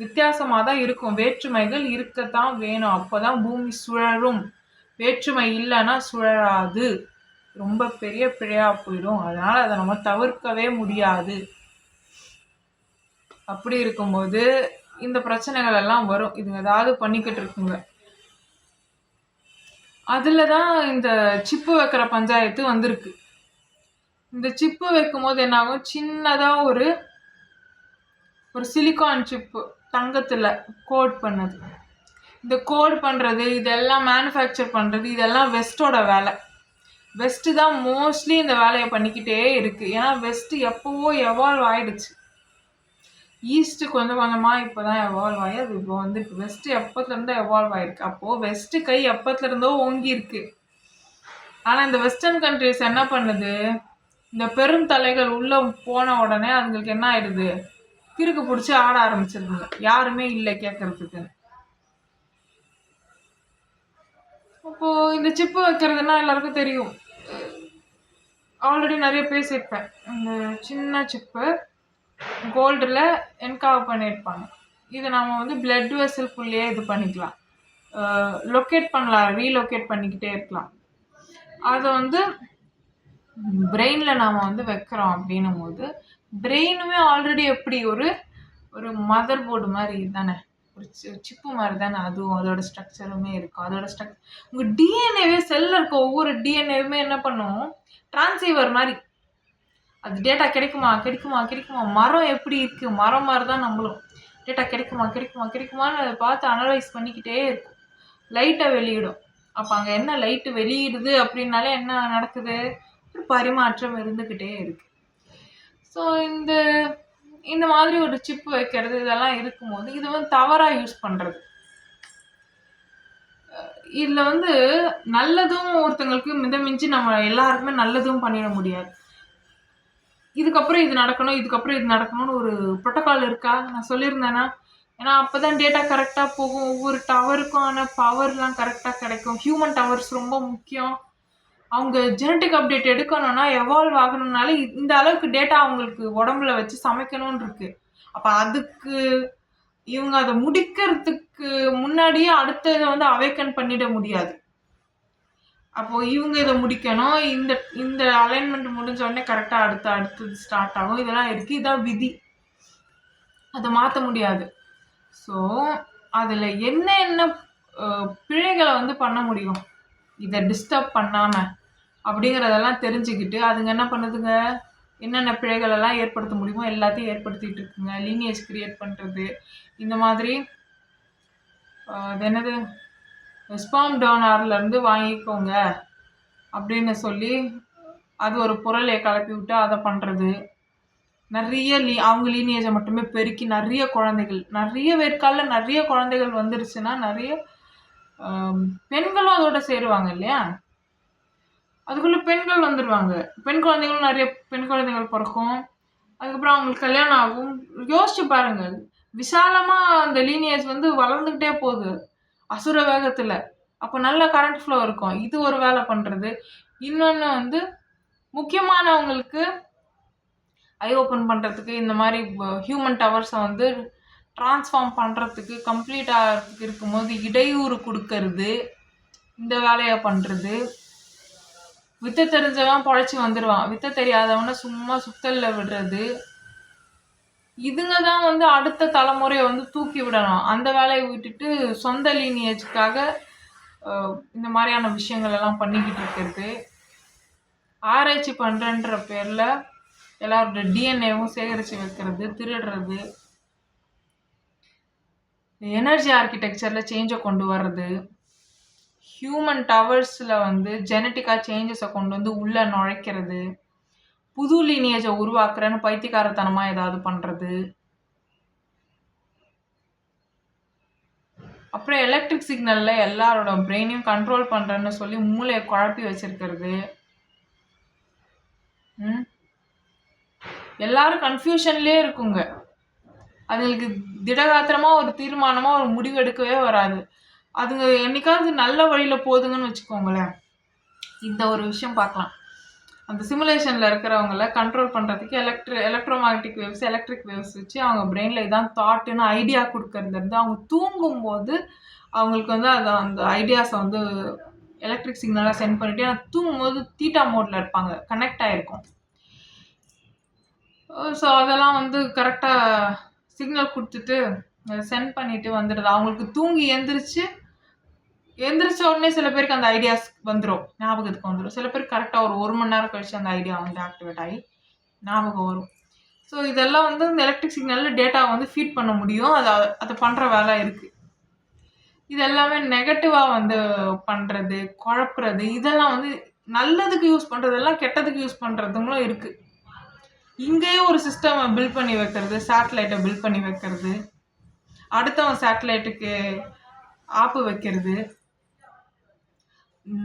வித்தியாசமாக தான் இருக்கும். வேற்றுமைகள் இருக்கத்தான் வேணும், அப்போ தான் பூமி சுழலும். வேற்றுமை இல்லைன்னா சுழலாது, ரொம்ப பெரிய பிழையாக போயிடும். அதனால் அதை நம்ம தவிர்க்கவே முடியாது. அப்படி இருக்கும்போது இந்த பிரச்சனைகள் எல்லாம் வரும். இது ஏதாவது பண்ணிக்கிட்டு இருக்குங்க. அதில் தான் இந்த சிப்பு வைக்கிற பஞ்சாயத்து வந்திருக்கு. இந்த சிப்பு வைக்கும் போது என்னாகும்? சின்னதாக ஒரு சிலிக்கான் சிப்பு தங்கத்தில் கோட் பண்ணது. இந்த கோட் பண்ணுறது, இதெல்லாம் மேனுஃபேக்சர் பண்ணுறது, இதெல்லாம் வெஸ்ட்டோட வேலை. வெஸ்ட்டு தான் மோஸ்ட்லி இந்த வேலையை பண்ணிக்கிட்டே இருக்குது. ஏன்னா வெஸ்ட்டு எப்போவோ எவால்வ் ஆகிடுச்சு. ஈஸ்ட்டு கொஞ்சம் கொஞ்சமாக இப்போ தான் எவால்வ் ஆகி அது இப்போ வந்து வெஸ்ட்டு எப்போத்துலேருந்தோ எவால்வ் ஆகிருக்கு. அப்போது வெஸ்ட்டு கை எப்போத்துலேருந்தோ ஓங்கியிருக்கு. ஆனால் இந்த வெஸ்டர்ன் கண்ட்ரிஸ் என்ன பண்ணுது? இந்த பெரும் தலைகள் உள்ளே போன உடனே அதுங்களுக்கு என்ன ஆயிடுது? கிறுக்கு பிடிச்சி ஆட ஆரம்பிச்சிருதுங்க. யாருமே இல்லை கேட்கறதுக்கு. அப்போது இந்த சிப்பு வைக்கிறதுனா எல்லாருக்கும் தெரியும். ஆல்ரெடி நிறைய பேசியிருப்பேன். இந்த சின்ன சிப்பு கோல்டில் என்காவ் பண்ணியிருப்பாங்க. இதை நம்ம வந்து பிளட் வெசல்குள்ளேயே இது பண்ணிக்கலாம், லொக்கேட் பண்ணலாம், ரீலொக்கேட் பண்ணிக்கிட்டே இருக்கலாம். அதை வந்து பிரெயினில் நாம் வந்து வைக்கிறோம் அப்படின்னும் போது, பிரெயினுமே ஆல்ரெடி எப்படி ஒரு மதர் போர்டு மாதிரி தானே, ஒரு சிப்பு மாதிரி தானே அதுவும். அதோட ஸ்ட்ரக்சருமே இருக்கும். அதோட உங்கள் டிஎன்ஏவே, செல்லில் இருக்க ஒவ்வொரு டிஎன்ஏவுமே என்ன பண்ணும்? டிரான்சீவர் மாதிரி. அது டேட்டா கிடைக்குமா. மரம் எப்படி இருக்குது? மரம் மாதிரி தான் நம்மளும். டேட்டா கிடைக்குமான்னு அதை பார்த்து அனலைஸ் பண்ணிக்கிட்டே இருக்கும். லைட்டை வெளியிடும். அப்போ அங்கே என்ன லைட்டு வெளியிடுது அப்படின்னாலே என்ன நடக்குது? ஒரு பரிமாற்றம் இருந்துக்கிட்டே இருக்குது. ஸோ இந்த மாதிரி ஒரு சிப்பு வைக்கிறது இதெல்லாம் இருக்கும்போது இது வந்து தவறாக யூஸ் பண்ணுறது. இதில் வந்து நல்லதும் ஒருத்தங்களுக்கு மிதமிஞ்சி நம்ம எல்லாருக்குமே நல்லதும் பண்ணிட முடியாது. இதுக்கப்புறம் இது நடக்கணும், இதுக்கப்புறம் இது நடக்கணும்னு ஒரு ப்ரோட்டோகால் இருக்கா? நான் சொல்லியிருந்தேன்னா, ஏன்னா அப்போ தான் டேட்டா கரெக்டாக போகும். ஒவ்வொரு டவருக்கான பவர்லாம் கரெக்டாக கிடைக்கும். ஹியூமன் டவர்ஸ் ரொம்ப முக்கியம். அவங்க ஜெனட்டிக் அப்டேட் எடுக்கணும்னா எவால்வ் ஆகணும்னால இந்த அளவுக்கு டேட்டா அவங்களுக்கு உடம்புல வச்சு சமைக்கணும்னு இருக்கு. அப்போ அதுக்கு இவங்க அதை முடிக்கிறதுக்கு முன்னாடியே அடுத்த இதை வந்து அவேக்கன் பண்ணிட முடியாது. அப்போ இவங்க இதை முடிக்கணும். இந்த இந்த அலைன்மெண்ட் முடிஞ்ச உடனே கரெக்டாக அடுத்தது ஸ்டார்ட் ஆகும். இதெல்லாம் இருக்குது. இதான் விதி. அதை மாற்ற முடியாது. ஸோ அதில் என்ன பிழைகளை வந்து பண்ண முடியும் இதை டிஸ்டர்ப் பண்ணாமல் அப்படிங்கிறதெல்லாம் தெரிஞ்சுக்கிட்டு அதுங்க என்ன பண்ணுதுங்க, என்னென்ன பிழைகள் எல்லாம் ஏற்படுத்த முடியுமோ எல்லாத்தையும் ஏற்படுத்திட்டு இருக்குங்க. லீனியேஜ் கிரியேட் பண்ணுறது, இந்த மாதிரி அது என்னது ஸ்பெர்ம் டோனார்லேருந்து வாங்கிக்கோங்க அப்படின்னு சொல்லி அது ஒரு பொருளை கலப்பி விட்டு அதை பண்ணுறது. நிறைய அவங்க லீனியேஜை மட்டுமே பெருக்கி நிறைய வேட்காலில் நிறைய குழந்தைகள் வந்துருச்சுன்னா நிறைய பெண்களும் அதோட சேருவாங்க இல்லையா. அதுக்குள்ளே பெண்கள் வந்துடுவாங்க. பெண் குழந்தைகளும் நிறைய பெண் குழந்தைகள் பிறக்கும். அதுக்கப்புறம் அவங்களுக்கு கல்யாணம் ஆகும். யோசிச்சு பாருங்க, விசாலமாக அந்த லீனியேஜ் வந்து வளர்ந்துக்கிட்டே போகுது அசுர வேகத்தில். அப்போ நல்ல கரண்ட் ஃப்ளோ இருக்கும். இது ஒரு வேலை பண்ணுறது. இன்னொன்று வந்து முக்கியமானவங்களுக்கு ஐ ஓப்பன் பண்ணுறதுக்கு இந்த மாதிரி ஹியூமன் டவர்ஸை வந்து ட்ரான்ஸ்ஃபார்ம் பண்ணுறதுக்கு கம்ப்ளீட் ஆகிறதுக்கு இருக்கும்போது இடையூறு கொடுக்கறது, இந்த வேலையை பண்ணுறது. வித்தை தெரிஞ்சவன் பொழைச்சி வந்துடுவான், வித்தை தெரியாதவனை சும்மா சுத்தலில் விடுறது. இதுங்க தான் வந்து அடுத்த தலைமுறையை வந்து தூக்கி விடணும். அந்த வேலையை விட்டுட்டு சொந்த லீனியேஜுக்காக இந்த மாதிரியான விஷயங்கள் எல்லாம் பண்ணிக்கிட்டு இருக்கிறது. ஆராய்ச்சி பண்ணுறன்ற பேரில் எல்லாரோட டிஎன்ஏவும் சேகரித்து வைக்கிறது, திருடுறது, எனர்ஜி ஆர்கிடெக்சரில் சேஞ்சை கொண்டு வர்றது, ஹியூமன் டவர்ஸில் வந்து ஜெனட்டிக்காக சேஞ்சஸை கொண்டு வந்து உள்ளே நுழைக்கிறது, புது லீனியேஜை உருவாக்குறேன்னு பைத்தியக்காரத்தனமாக ஏதாவது பண்ணுறது, அப்புறம் எலக்ட்ரிக் சிக்னலில் எல்லாரோட பிரெயினையும் கண்ட்ரோல் பண்ணுறேன்னு சொல்லி மூளையை குழப்பி வச்சிருக்கிறது. எல்லாரும் கன்ஃபியூஷன்லேயே இருக்குங்க. அதுங்களுக்கு திடகாத்திரமாக ஒரு தீர்மானமாக ஒரு முடிவு எடுக்கவே வராது. அதுங்க என்னைக்காவது நல்ல வழியில் போதுங்கன்னு வச்சுக்கோங்களேன். இந்த ஒரு விஷயம் பார்க்கலாம். அந்த சிமுலேஷனில் இருக்கிறவங்கள கண்ட்ரோல் பண்ணுறதுக்கு எலக்ட்ரோமேக்னெட்டிக் வேவ்ஸ், எலக்ட்ரிக் வேவ்ஸ் வச்சு அவங்க பிரெயினில் இதான் தாட்டுன்னு ஐடியா கொடுக்கறது இருந்து அவங்க தூங்கும்போது அவங்களுக்கு வந்து அதை அந்த ஐடியாஸை வந்து எலக்ட்ரிக் சிக்னலாக சென்ட் பண்ணிவிட்டு தூங்கும்போது தீட்டா மோடில் இருப்பாங்க, கனெக்ட் ஆகிருக்கும். ஸோ அதெல்லாம் வந்து கரெக்டாக சிக்னல் கொடுத்துட்டு சென்ட் பண்ணிவிட்டு வந்துடுது. அவங்களுக்கு தூங்கி எந்திரிச்ச உடனே சில பேருக்கு அந்த ஐடியாஸ் வந்துடும், ஞாபகத்துக்கு வந்துடும். சில பேருக்கு கரெக்டாக ஒரு மணி நேரம் கழிச்சு அந்த ஐடியா வந்து ஆக்டிவேட் ஆகி ஞாபகம் வரும். ஸோ இதெல்லாம் வந்து இந்த எலக்ட்ரிக் சிக்னலில் டேட்டா வந்து ஃபீட் பண்ண முடியும். அதை பண்ணுற வேலை இருக்குது. இது எல்லாமே நெகட்டிவாக வந்து பண்ணுறது, குழப்புறது, இதெல்லாம் வந்து நல்லதுக்கு யூஸ் பண்ணுறதெல்லாம் கெட்டதுக்கு யூஸ் பண்ணுறதுங்களும் இருக்குது. இங்கேயே ஒரு சிஸ்டம் பில்ட் பண்ணி வைக்கிறது, சேட்டலைட்டை பில்ட் பண்ணி வைக்கிறது, அடுத்தவன் சேட்டலைட்டுக்கு ஆப்பு வைக்கிறது.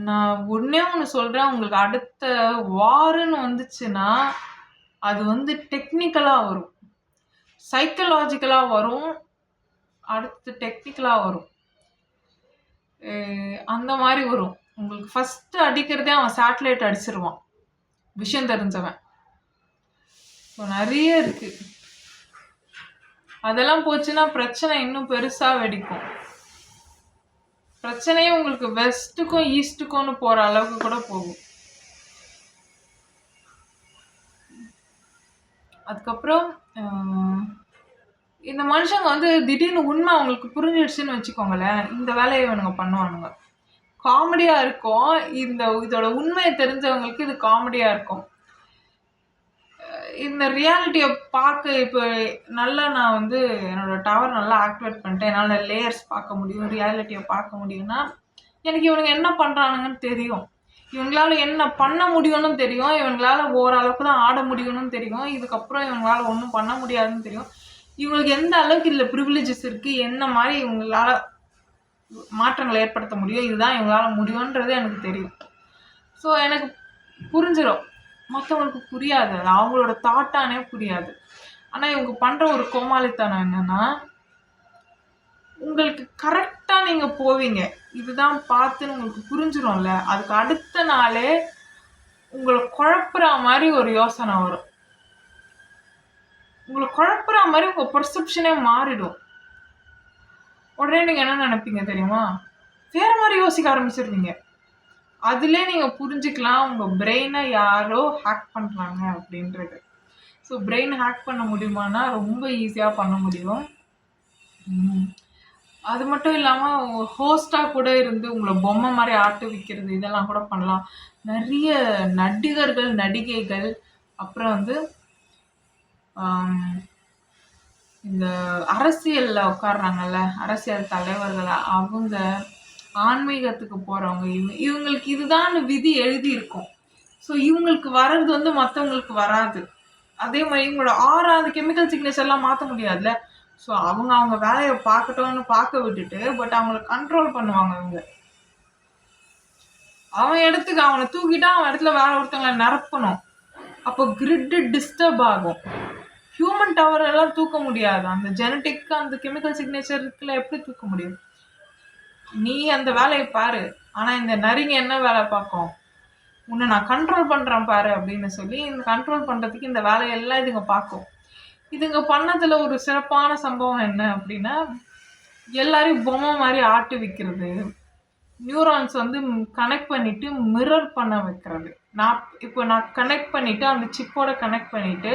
நான் ஒன்றே ஒன்று சொல்கிறேன், உங்களுக்கு அடுத்த வாருன்னு வந்துச்சுன்னா அது வந்து டெக்னிக்கலாக வரும், சைக்கலாஜிக்கலாக வரும், அடுத்து டெக்னிக்கலாக வரும். அந்த மாதிரி வரும். உங்களுக்கு ஃபஸ்ட்டு அடிக்கிறதே அவன் சேட்டலைட் அடிச்சிருவான், விஷயம் தெரிஞ்சவன். ஸோ நிறைய இருக்குது. அதெல்லாம் போச்சுன்னா பிரச்சனை இன்னும் பெருசாக வெடிக்கும். பிரச்சனையே உங்களுக்கு வெஸ்ட்டுக்கும் ஈஸ்ட்டுக்கும்னு போகிற அளவுக்கு கூட போகும். அதுக்கப்புறம் இந்த மனுஷங்க வந்து திடீர்னு உண்மை அவங்களுக்கு புரிஞ்சிடுச்சுன்னு வச்சுக்கோங்களேன், இந்த வேலையை இவனுங்க பண்ணுவானுங்க. காமெடியாக இருக்கும். இதோட உண்மையை தெரிஞ்சவங்களுக்கு இது காமெடியாக இருக்கும். இந்த ரியாலிட்டியை பார்க்க இப்போ நல்லா நான் வந்து என்னோடய டவர் நல்லா ஆக்டிவேட் பண்ணிட்டேன், என்னால் லேயர்ஸ் பார்க்க முடியும், ரியாலிட்டியை பார்க்க முடியும்னா எனக்கு இவனுங்க என்ன பண்ணுறானுங்கன்னு தெரியும், இவங்களால என்ன பண்ண முடியும்னு தெரியும், இவங்களால ஓரளவுக்கு தான் ஆட முடியும்னு தெரியும், இதுக்கப்புறம் இவங்களால ஒன்றும் பண்ண முடியாதுன்னு தெரியும். இவங்களுக்கு எந்த அளவுக்கு இதில் ப்ரிவிலேஜஸ் இருக்குது, என்ன மாதிரி இவங்களால மாற்றங்களை ஏற்படுத்த முடியும், இதுதான் இவங்களால முடியுன்றது எனக்கு தெரியும். ஸோ எனக்கு புரிஞ்சிடும். மற்றவங்களுக்கு புரியாது, அது அவங்களோட தாட்டானே புரியாது. ஆனால் இவங்க பண்ணுற ஒரு கோமாளித்தனம் என்னென்னா, உங்களுக்கு கரெக்டாக நீங்கள் போவீங்க. இதுதான் பார்த்துன்னு உங்களுக்கு புரிஞ்சிடும்ல. அதுக்கு அடுத்த நாளே உங்களை குழப்புற மாதிரி ஒரு யோசனை வரும். உங்களை குழப்புற மாதிரி உங்கள் பர்செப்ஷனே மாறிடும். உடனே நீங்கள் என்ன நினைப்பீங்க தெரியுமா? வேற மாதிரி யோசிக்க ஆரம்பிச்சிருவீங்க. அதுலேயே நீங்கள் புரிஞ்சுக்கலாம் உங்கள் பிரெயினை யாரோ ஹேக் பண்ணுறாங்க அப்படின்றது. ஸோ பிரெயின் ஹேக் பண்ண முடியுமானா ரொம்ப ஈஸியாக பண்ண முடியும். அது மட்டும் இல்லாமல் ஹோஸ்டாக கூட இருந்து உங்களை பொம்மை மாதிரி ஆட்டு விற்கிறது இதெல்லாம் கூட பண்ணலாம். நிறைய நடிகர்கள் நடிகைகள் அப்புறம் வந்து இந்த அரசியலில் உட்காடுறாங்கல்ல அரசியல் தலைவர்கள் அவங்க ஆன்மீகத்துக்கு போகிறவங்க இவங்களுக்கு இதுதான் விதி எழுதியிருக்கும். ஸோ இவங்களுக்கு வர்றது வந்து மற்றவங்களுக்கு வராது. அதே மாதிரி இவங்களோட ஆறாவது கெமிக்கல் சிக்னேச்சர்லாம் மாற்ற முடியாதுல்ல. ஸோ அவங்க வேலையை பார்க்கட்டும்னு பார்க்க விட்டுட்டு பட் அவங்கள கண்ட்ரோல் பண்ணுவாங்க. அவன் இடத்துக்கு அவனை தூக்கிட்டா அவன் இடத்துல வேற ஒருத்தவங்களை நிரப்பணும். அப்போ கிரிட்டு டிஸ்டர்ப் ஆகும். ஹியூமன் டவர் எல்லாம் தூக்க முடியாது. அந்த ஜெனட்டிக் அந்த கெமிக்கல் சிக்னேச்சர் இருக்குல்ல, எப்படி தூக்க முடியும்? நீ அந்த வேலையை பாரு. ஆனா இந்த நரிங்க என்ன வேலை பார்க்கும்? உன்னை நான் கண்ட்ரோல் பண்றேன் பாரு அப்படின்னு சொல்லி இந்த கண்ட்ரோல் பண்றதுக்கு இந்த வேலையெல்லாம் இதுங்க பார்க்கும். இதுங்க பண்ணதுல ஒரு சிறப்பான சம்பவம் என்ன அப்படின்னா, எல்லாரையும் பொம்மை மாதிரி ஆட்டு வைக்கிறது, நியூரான்ஸ் வந்து கனெக்ட் பண்ணிட்டு மிரர் பண்ண வைக்கிறது. நான் கனெக்ட் பண்ணிட்டு அந்த சிப்போட கனெக்ட் பண்ணிட்டு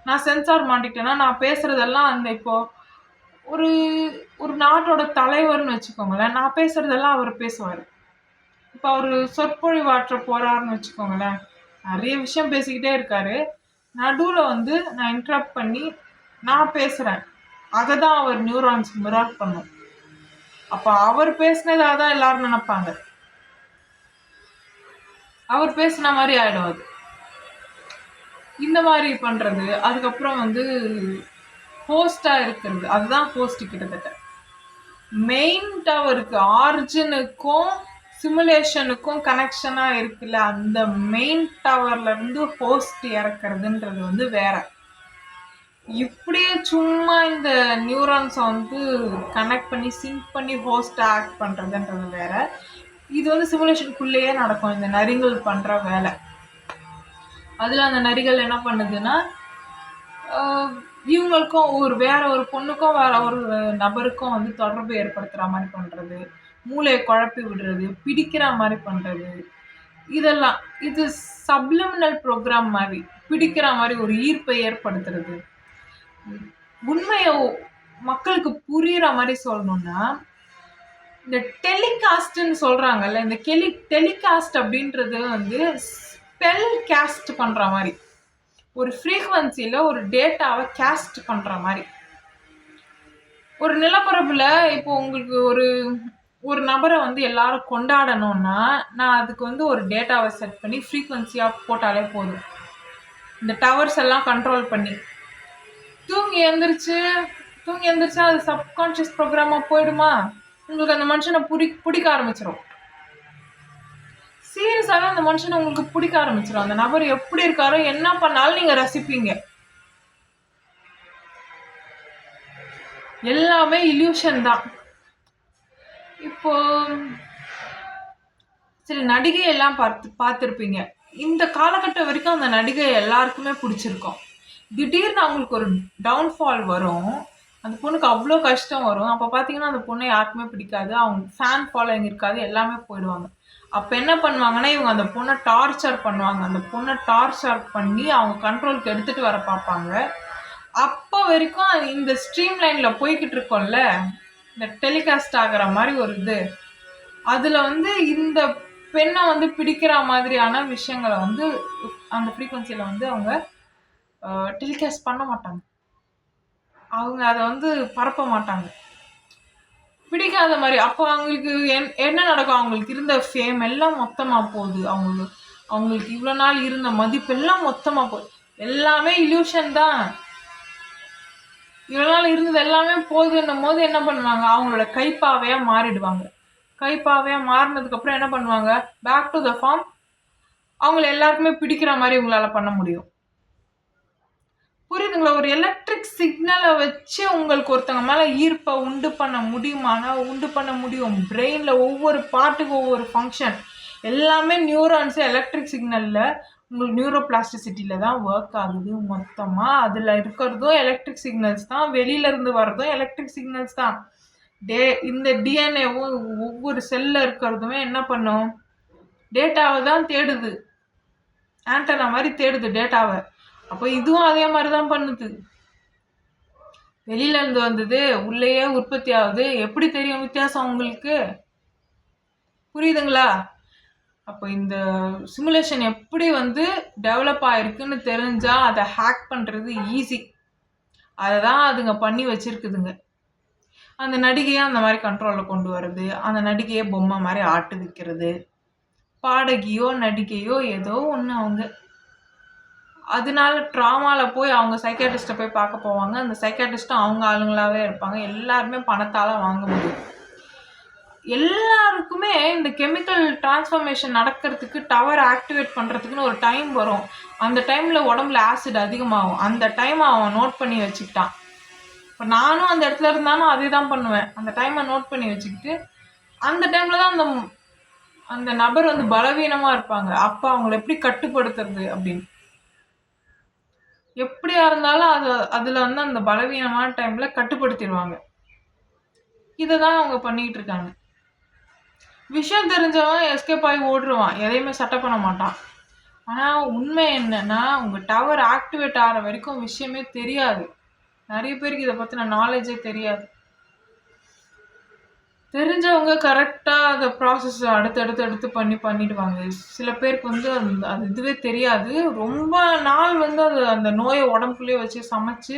நான் சென்சார் மாட்டிக்கிட்டேன்னா நான் பேசுறதெல்லாம் அந்த இப்போ ஒரு ஒரு நாட்டோட தலைவர்னு வச்சுக்கோங்களேன், நான் பேசுறதெல்லாம் அவர் பேசுவார். இப்போ அவர் சொற்பொழிவாற்ற போறாருன்னு வச்சுக்கோங்களேன், நிறைய விஷயம் பேசிக்கிட்டே இருக்காரு. நடுவில் வந்து நான் இன்டரப்ட் பண்ணி நான் பேசுகிறேன், அதை தான் அவர் நியூரான்ஸ் மிரர் பண்ணும். அப்போ அவர் பேசினதாக தான் எல்லாரும் நினைப்பாங்க. அவர் பேசின மாதிரி ஆயிடும் அது. இந்த மாதிரி பண்றது. அதுக்கப்புறம் வந்து ஹோஸ்டா இருக்கிறது, அதுதான் ஹோஸ்ட். கிட்டத்தட்ட மெயின் டவருக்கு ஆரிஜினுக்கும் சிமுலேஷனுக்கும் கனெக்ஷனா இருக்குல்ல, அந்த மெயின் டவர்ல இருந்து ஹோஸ்ட் இறக்குறதுன்றது வந்து வேற. இப்படியே சும்மா இந்த நியூரான்ஸை வந்து கனெக்ட் பண்ணி சிங்க் பண்ணி ஹோஸ்ட் ஆக்ட் பண்ணுறதுன்றது வேற. இது வந்து சிமுலேஷனுக்குள்ளேயே நடக்கும் இந்த நரிகள் பண்ணுற வேலை. அதில் அந்த நரிகள் என்ன பண்ணுதுன்னா, இவங்களுக்கும் வேற ஒரு பொண்ணுக்கும் வேற ஒரு நபருக்கும் வந்து தொடர்பு ஏற்படுத்துகிற மாதிரி பண்ணுறது, மூளையை குழப்பி விடுறது, பிடிக்கிற மாதிரி பண்ணுறது, இதெல்லாம் இது சப்ளிமினல் ப்ரோக்ராம் மாதிரி பிடிக்கிற மாதிரி ஒரு ஈர்ப்பை ஏற்படுத்துறது. உண்மையை மக்களுக்கு புரியுற மாதிரி சொல்லணும்னா, இந்த டெலிகாஸ்ட்னு சொல்றாங்கல்ல, இந்த டெலிகாஸ்ட் அப்படின்றது வந்து ஸ்பெல் காஸ்ட் பண்ற மாதிரி, ஒரு ஃப்ரீக்வன்சியில ஒரு டேட்டாவை காஸ்ட் பண்ற மாதிரி. ஒரு நிலப்பரப்புல இப்போ உங்களுக்கு ஒரு நபரை வந்து எல்லாரும் கொண்டாடணும்னா நான் அதுக்கு வந்து ஒரு டேட்டாவை செட் பண்ணி ஃப்ரீக்வன்சியா போட்டாலே போதும். இந்த டவர்ஸ் எல்லாம் கண்ட்ரோல் பண்ணி தூங்கி எழுந்திரிச்சா அது சப்கான்ஷியஸ் ப்ரோக்ராமா போயிடுமா? உங்களுக்கு அந்த மனுஷனை பிடிக்க ஆரம்பிச்சிடும். சீரியஸாவே அந்த மனுஷனை உங்களுக்கு பிடிக்க ஆரம்பிச்சிடும். அந்த நபர் எப்படி இருக்காரோ என்ன பண்ணாலும் நீங்க ரசிப்பீங்க. எல்லாமே இல்யூஷன் தான். இப்போ சரி, நடிகை எல்லாம் பார்த்துருப்பீங்க. இந்த காலகட்டம் வரைக்கும் அந்த நடிகை எல்லாருக்குமே பிடிச்சிருக்கும். திடீர்னு அவங்களுக்கு ஒரு டவுன்ஃபால் வரும், அந்த பொண்ணுக்கு அவ்வளோ கஷ்டம் வரும். அப்போ பார்த்தீங்கன்னா அந்த பொண்ணை யாருக்குமே பிடிக்காது, அவங்க ஃபேன் ஃபாலோயிங் இருக்காது, எல்லாமே போயிடுவாங்க. அப்போ என்ன பண்ணுவாங்கன்னா இவங்க அந்த பொண்ணை டார்ச்சர் பண்ணுவாங்க. அந்த பொண்ணை டார்ச்சர் பண்ணி அவங்க கண்ட்ரோலுக்கு எடுத்துகிட்டு வர பார்ப்பாங்க. அப்போ வரைக்கும் இந்த ஸ்ட்ரீம் லைனில் போய்கிட்டு இருக்கோம்ல, இந்த டெலிகாஸ்ட் ஆகிற மாதிரி ஒரு இது, அதில் வந்து இந்த பெண்ணை வந்து பிடிக்கிற மாதிரியான விஷயங்களை வந்து அந்த ஃப்ரீக்வன்சியில் வந்து அவங்க டெலிகாஸ்ட் பண்ண மாட்டாங்க. அவங்க அதை வந்து பரப்ப மாட்டாங்க, பிடிக்காத மாதிரி. அப்போ அவங்களுக்கு என்ன நடக்கும்? அவங்களுக்கு இருந்த ஃபேம் எல்லாம் மொத்தமாக போகுது. அவங்களுக்கு இவ்வளோ நாள் இருந்த மதிப்பு எல்லாம் மொத்தமாக போகுது. எல்லாமே இல்யூஷன் தான். இவ்வளோ நாள் இருந்தது எல்லாமே போகுதுன்னும் போது என்ன பண்ணுவாங்க? அவங்களோட கைப்பாவையாக மாறிடுவாங்க. கைப்பாவையாக மாறினதுக்கப்புறம் என்ன பண்ணுவாங்க? Back to the farm. அவங்கள எல்லாருக்குமே பிடிக்கிற மாதிரி உங்களால் பண்ண முடியும். புரியுதுங்களா? ஒரு எலக்ட்ரிக் சிக்னலை வச்சு உங்களுக்கு ஒருத்தவங்க மேலே ஈர்ப்பை உண்டு பண்ண முடியுமானா உண்டு பண்ண முடியும். பிரெயினில் ஒவ்வொரு பார்ட்டுக்கும் ஒவ்வொரு ஃபங்க்ஷன் எல்லாமே நியூரான்ஸு எலக்ட்ரிக் சிக்னலில் உங்களுக்கு நியூரோ பிளாஸ்டிசிட்டியில் தான் ஒர்க் ஆகுது. மொத்தமாக அதில் இருக்கிறதும் எலக்ட்ரிக் சிக்னல்ஸ் தான், வெளியிலேருந்து வர்றதும் எலக்ட்ரிக் சிக்னல்ஸ் தான். இந்த டிஎன்ஏவும் ஒவ்வொரு செல்லில் இருக்கிறதுமே என்ன பண்ணும்? டேட்டாவை தான் தேடுது. ஆண்டனா மாதிரி தேடுது டேட்டாவை. அப்போ இதுவும் அதே மாதிரி தான் பண்ணுது. வெளியில இருந்து வந்தது உள்ளேயே உற்பத்தி ஆகுது. எப்படி தெரியும் வித்தியாசம் உங்களுக்கு? புரியுதுங்களா? அப்போ இந்த சிமுலேஷன் எப்படி டெவலப் ஆயிருக்குன்னு தெரிஞ்சா அதை ஹேக் பண்ணுறது ஈஸி. அதை தான் அதுங்க பண்ணி வச்சிருக்குதுங்க. அந்த நடிகையை அந்த மாதிரி கண்ட்ரோலில் கொண்டு வர்றது, அந்த நடிகையை பொம்மை மாதிரி ஆட்டு வைக்கிறது, பாடகியோ நடிகையோ ஏதோ ஒன்று அவங்க. அதனால ட்ராமாவில் போய் அவங்க சைக்காட்ரிஸ்ட்டை போய் பார்க்க போவாங்க. அந்த சைக்காட்ரிஸ்ட்டும் அவங்க ஆளுங்களாகவே இருப்பாங்க. எல்லாருமே பணத்தால் வாங்க முடியும். எல்லாருக்குமே இந்த கெமிக்கல் டிரான்ஸ்ஃபர்மேஷன் நடக்கிறதுக்கு, டவர் ஆக்டிவேட் பண்ணுறதுக்குன்னு ஒரு டைம் வரும். அந்த டைமில் உடம்புல ஆசிட் அதிகமாகும். அந்த டைமை அவன் நோட் பண்ணி வச்சுக்கிட்டான். இப்போ நானும் அந்த இடத்துல இருந்தாலும் அதே தான் பண்ணுவேன். அந்த டைமை நோட் பண்ணி வச்சுக்கிட்டு அந்த டைமில் தான் அந்த நபர் பலவீனமாக இருப்பாங்க. அப்போ அவங்கள எப்படி கட்டுப்படுத்துறது அப்படின்னு. எப்படியா இருந்தாலும் அதில் அந்த பலவீனமான டைமில் கட்டுப்படுத்திடுவாங்க. இதை தான் அவங்க பண்ணிக்கிட்டு இருக்காங்க. விஷயம் தெரிஞ்சவன் எஸ்கேப் ஆகி ஓடுருவான், எதையுமே சட்டை பண்ண மாட்டான். ஆனால் உண்மை என்னன்னா, உங்கள் டவர் ஆக்டிவேட் ஆகிற வரைக்கும் விஷயமே தெரியாது. நிறைய பேருக்கு இதை பற்றின நாலேஜே தெரியாது. தெரிஞ்சவங்க கரெக்டாக அதை ப்ராசஸ் அடுத்து பண்ணிடுவாங்க. சில பேருக்கு அது இதுவே தெரியாது. ரொம்ப நாள் அது அந்த நோயை உடம்புக்குள்ளேயே வச்சு சமைச்சு,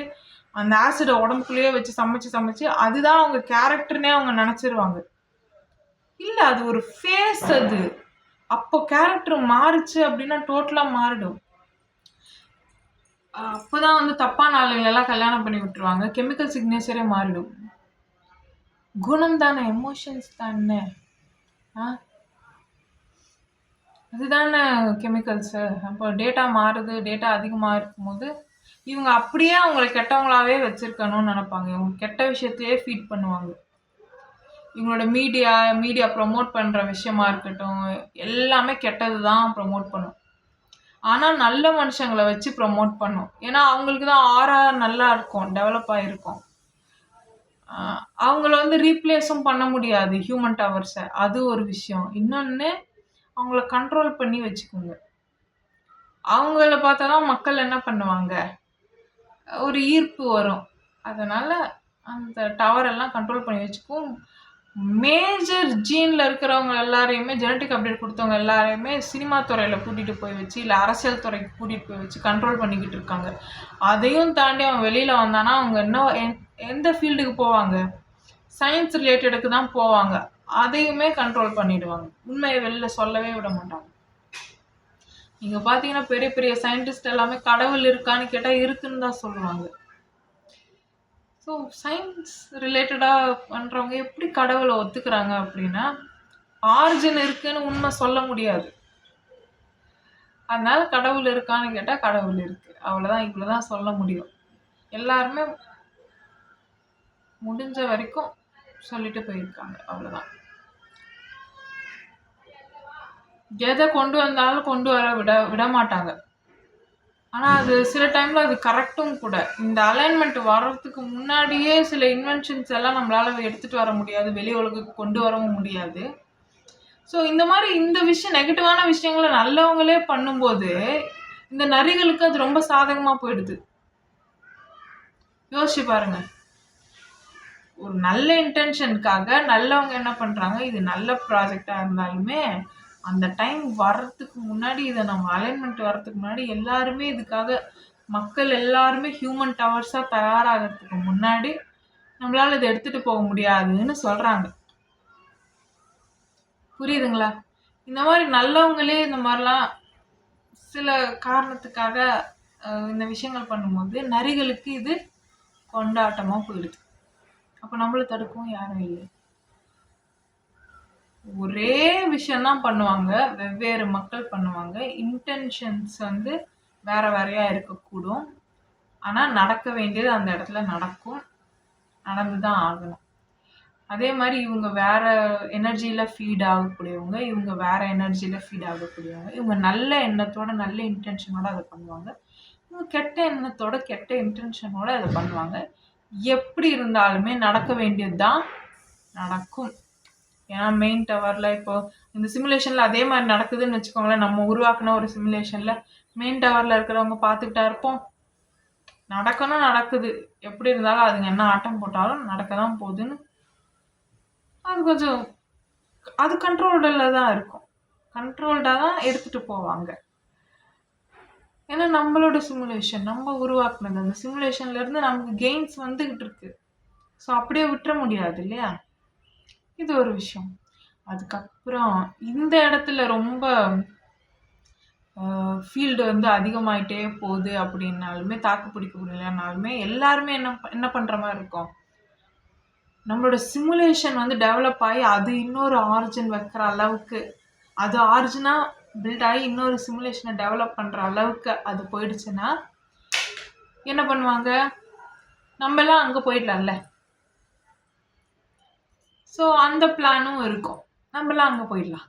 அந்த ஆசிடை உடம்புக்குள்ளேயே வச்சு சமைச்சு அதுதான் அவங்க கேரக்டர்னே அவங்க நினச்சிருவாங்க. இல்லை, அது ஒரு ஃபேஸ். அது அப்போ கேரக்டர் மாறுச்சு அப்படின்னா டோட்டலாக மாறிடும். அப்போதான் தப்பான ஆளுங்களெல்லாம் கல்யாணம் பண்ணி விட்டுருவாங்க. கெமிக்கல் சிக்னேச்சரே மாறிடும். குணம் தானே, எமோஷன்ஸ் தானே, அதுதானே கெமிக்கல்ஸு. அப்போ டேட்டா மாறுது, டேட்டா அதிகமாக இருக்கும்போது இவங்க அப்படியே அவங்களை கெட்டவங்களாவே வச்சுருக்கணும்னு நினைப்பாங்க. இவங்க கெட்ட விஷயத்தையே ஃபீட் பண்ணுவாங்க. இவங்களோட மீடியா ப்ரொமோட் பண்ணுற விஷயமா இருக்கட்டும், எல்லாமே கெட்டது தான் ப்ரொமோட் பண்ணும். ஆனால் நல்ல மனுஷங்களை வச்சு ப்ரொமோட் பண்ணும். ஏன்னா அவங்களுக்கு தான் ஆரா நல்லா இருக்கும், டெவலப் ஆகிருக்கும். அவங்கள ரீப்ளேஸும் பண்ண முடியாது ஹியூமன் டவர்ஸை. அது ஒரு விஷயம். இன்னொன்று, அவங்கள கண்ட்ரோல் பண்ணி வச்சுக்கோங்க. அவங்கள பார்த்தா தான் மக்கள் என்ன பண்ணுவாங்க, ஒரு ஈர்ப்பு வரும். அதனால் அந்த டவரெல்லாம் கண்ட்ரோல் பண்ணி வச்சுக்கும். மேஜர் ஜீனில் இருக்கிறவங்க எல்லாரையுமே, ஜெனட்டிக் அப்டேட் கொடுத்தவங்க எல்லாரையுமே சினிமா துறையில் கூட்டிகிட்டு போய் வச்சு, இல்லை அரசியல் துறைக்கு கூட்டிகிட்டு போய் வச்சு கண்ட்ரோல் பண்ணிக்கிட்டு இருக்காங்க. அதையும் தாண்டி அவன் வெளியில் வந்தானா அவங்க எந்த ஃபீல்டுக்கு போவாங்க? சயின்ஸ் ரிலேட்டடுக்கு தான் போவாங்க. அதையுமே கண்ட்ரோல் பண்ணிடுவாங்க. உண்மையை வெளியில் சொல்லவே விட மாட்டாங்க. நீங்கள் பார்த்தீங்கன்னா பெரிய பெரிய சயின்டிஸ்ட் எல்லாமே கடவுள் இருக்கான்னு கேட்டால் இருக்குன்னு தான் சொல்லுவாங்க. ஸோ சயின்ஸ் ரிலேட்டடாக பண்ணுறவங்க எப்படி கடவுளை ஒத்துக்கிறாங்க அப்படின்னா, ஆரிஜின் இருக்குன்னு உண்மை சொல்ல முடியாது. அதனால கடவுள் இருக்கான்னு கேட்டால் கடவுள் இருக்கு, அவ்வளோதான். இவ்வளோதான் சொல்ல முடியும். எல்லாருமே முடிஞ்ச வரைக்கும் சொல்லிட்டு போயிருக்காங்க, அவ்வளோதான். எதை கொண்டு வந்தாலும் கொண்டு வர விட மாட்டாங்க. ஆனால் அது சில டைமில் அது கரெக்டும் கூட. இந்த அலைன்மெண்ட் வர்றதுக்கு முன்னாடியே சில இன்வென்ஷன்ஸ் எல்லாம் நம்மளால் எடுத்துகிட்டு வர முடியாது, வெளி உலகுக்கு கொண்டு வரவும் முடியாது. ஸோ இந்த மாதிரி இந்த விஷயம், நெகட்டிவான விஷயங்களை நல்லவங்களே பண்ணும்போது இந்த நரிகளுக்கு அது ரொம்ப சாதகமாக போயிடுது. யோசிச்சு பாருங்க. ஒரு நல்ல இன்டென்ஷனுக்காக நல்லவங்க என்ன பண்ணுறாங்க, இது நல்ல ப்ராஜெக்டாக இருந்தாலுமே அந்த டைம் வர்றதுக்கு முன்னாடி, இதை நம்ம அலைன்மெண்ட் வர்றதுக்கு முன்னாடி எல்லாருமே இதுக்காக, மக்கள் எல்லாருமே ஹியூமன் டவர்ஸாக தயாராகிறதுக்கு முன்னாடி நம்மளால் இதை எடுத்துகிட்டு போக முடியாதுன்னு சொல்கிறாங்க. புரியுதுங்களா? இந்த மாதிரி நல்லவங்களே இந்த மாதிரிலாம் சில காரணத்துக்காக இந்த விஷயங்கள் பண்ணும்போது நரிகளுக்கு இது கொண்டாட்டமாக போயிடுது. அப்போ நம்மளை தடுக்கவும் யாரும் இல்லை. ஒரே விஷயம்தான் பண்ணுவாங்க, வெவ்வேறு மக்கள் பண்ணுவாங்க. இன்டென்ஷன்ஸ் வேற வேறையா இருக்கக்கூடும். ஆனால் நடக்க வேண்டியது அந்த இடத்துல நடக்கும், நடந்து தான் ஆகணும். அதே மாதிரி இவங்க வேற எனர்ஜியில் ஃபீட் ஆகக்கூடியவங்க, இவங்க வேற எனர்ஜியில் ஃபீட் ஆகக்கூடியவங்க. இவங்க நல்ல எண்ணத்தோட நல்ல இன்டென்ஷனோட அதை பண்ணுவாங்க, இவங்க கெட்ட எண்ணத்தோட கெட்ட இன்டென்ஷனோட அதை பண்ணுவாங்க. எப்படி இருந்தாலுமே நடக்க வேண்டியது தான் நடக்கும். ஏன்னா மெயின் டவரில் இப்போ இந்த சிமுலேஷனில் அதே மாதிரி நடக்குதுன்னு வச்சுக்கோங்களேன். நம்ம உருவாக்குன ஒரு சிமுலேஷனில் மெயின் டவரில் இருக்கிறவங்க பார்த்துக்கிட்டா இருப்போம். நடக்கணும், நடக்குது. எப்படி இருந்தாலும் அதுங்க என்ன ஆட்டம் போட்டாலும் நடக்க தான் போகுதுன்னு அது கொஞ்சம் அது கண்ட்ரோல்டில் தான் இருக்கும். கண்ட்ரோல்டாக தான் எடுத்துகிட்டு போவாங்க. ஏன்னா நம்மளோட சிமுலேஷன் நம்ம உருவாக்குனது, அந்த சிமுலேஷன்லேருந்து நமக்கு கெயின்ஸ் வந்துக்கிட்டு இருக்கு. ஸோ அப்படியே விட்டுற முடியாது இல்லையா? இது ஒரு விஷயம். அதுக்கப்புறம் இந்த இடத்துல ரொம்ப ஃபீல்டு வந்து அதிகமாயிட்டே போகுது அப்படின்னாலுமே, தாக்கு பிடிக்க முடியலனாலுமே எல்லாருமே என்ன பண்ணுற மாதிரி இருக்கும், நம்மளோட சிமுலேஷன் வந்து டெவலப் ஆகி அது இன்னொரு ஆரிஜின் வைக்கிற அளவுக்கு, அது ஆரிஜினாக பில்ட் ஆகி இன்னொரு சிமுலேஷனை டெவலப் பண்ணுற அளவுக்கு அது போயிடுச்சுன்னா என்ன பண்ணுவாங்க, நம்மலாம் அங்கே போயிடலாம்ல. ஸோ அந்த பிளானும் இருக்கும், நம்மளாம் அங்கே போயிடலாம்.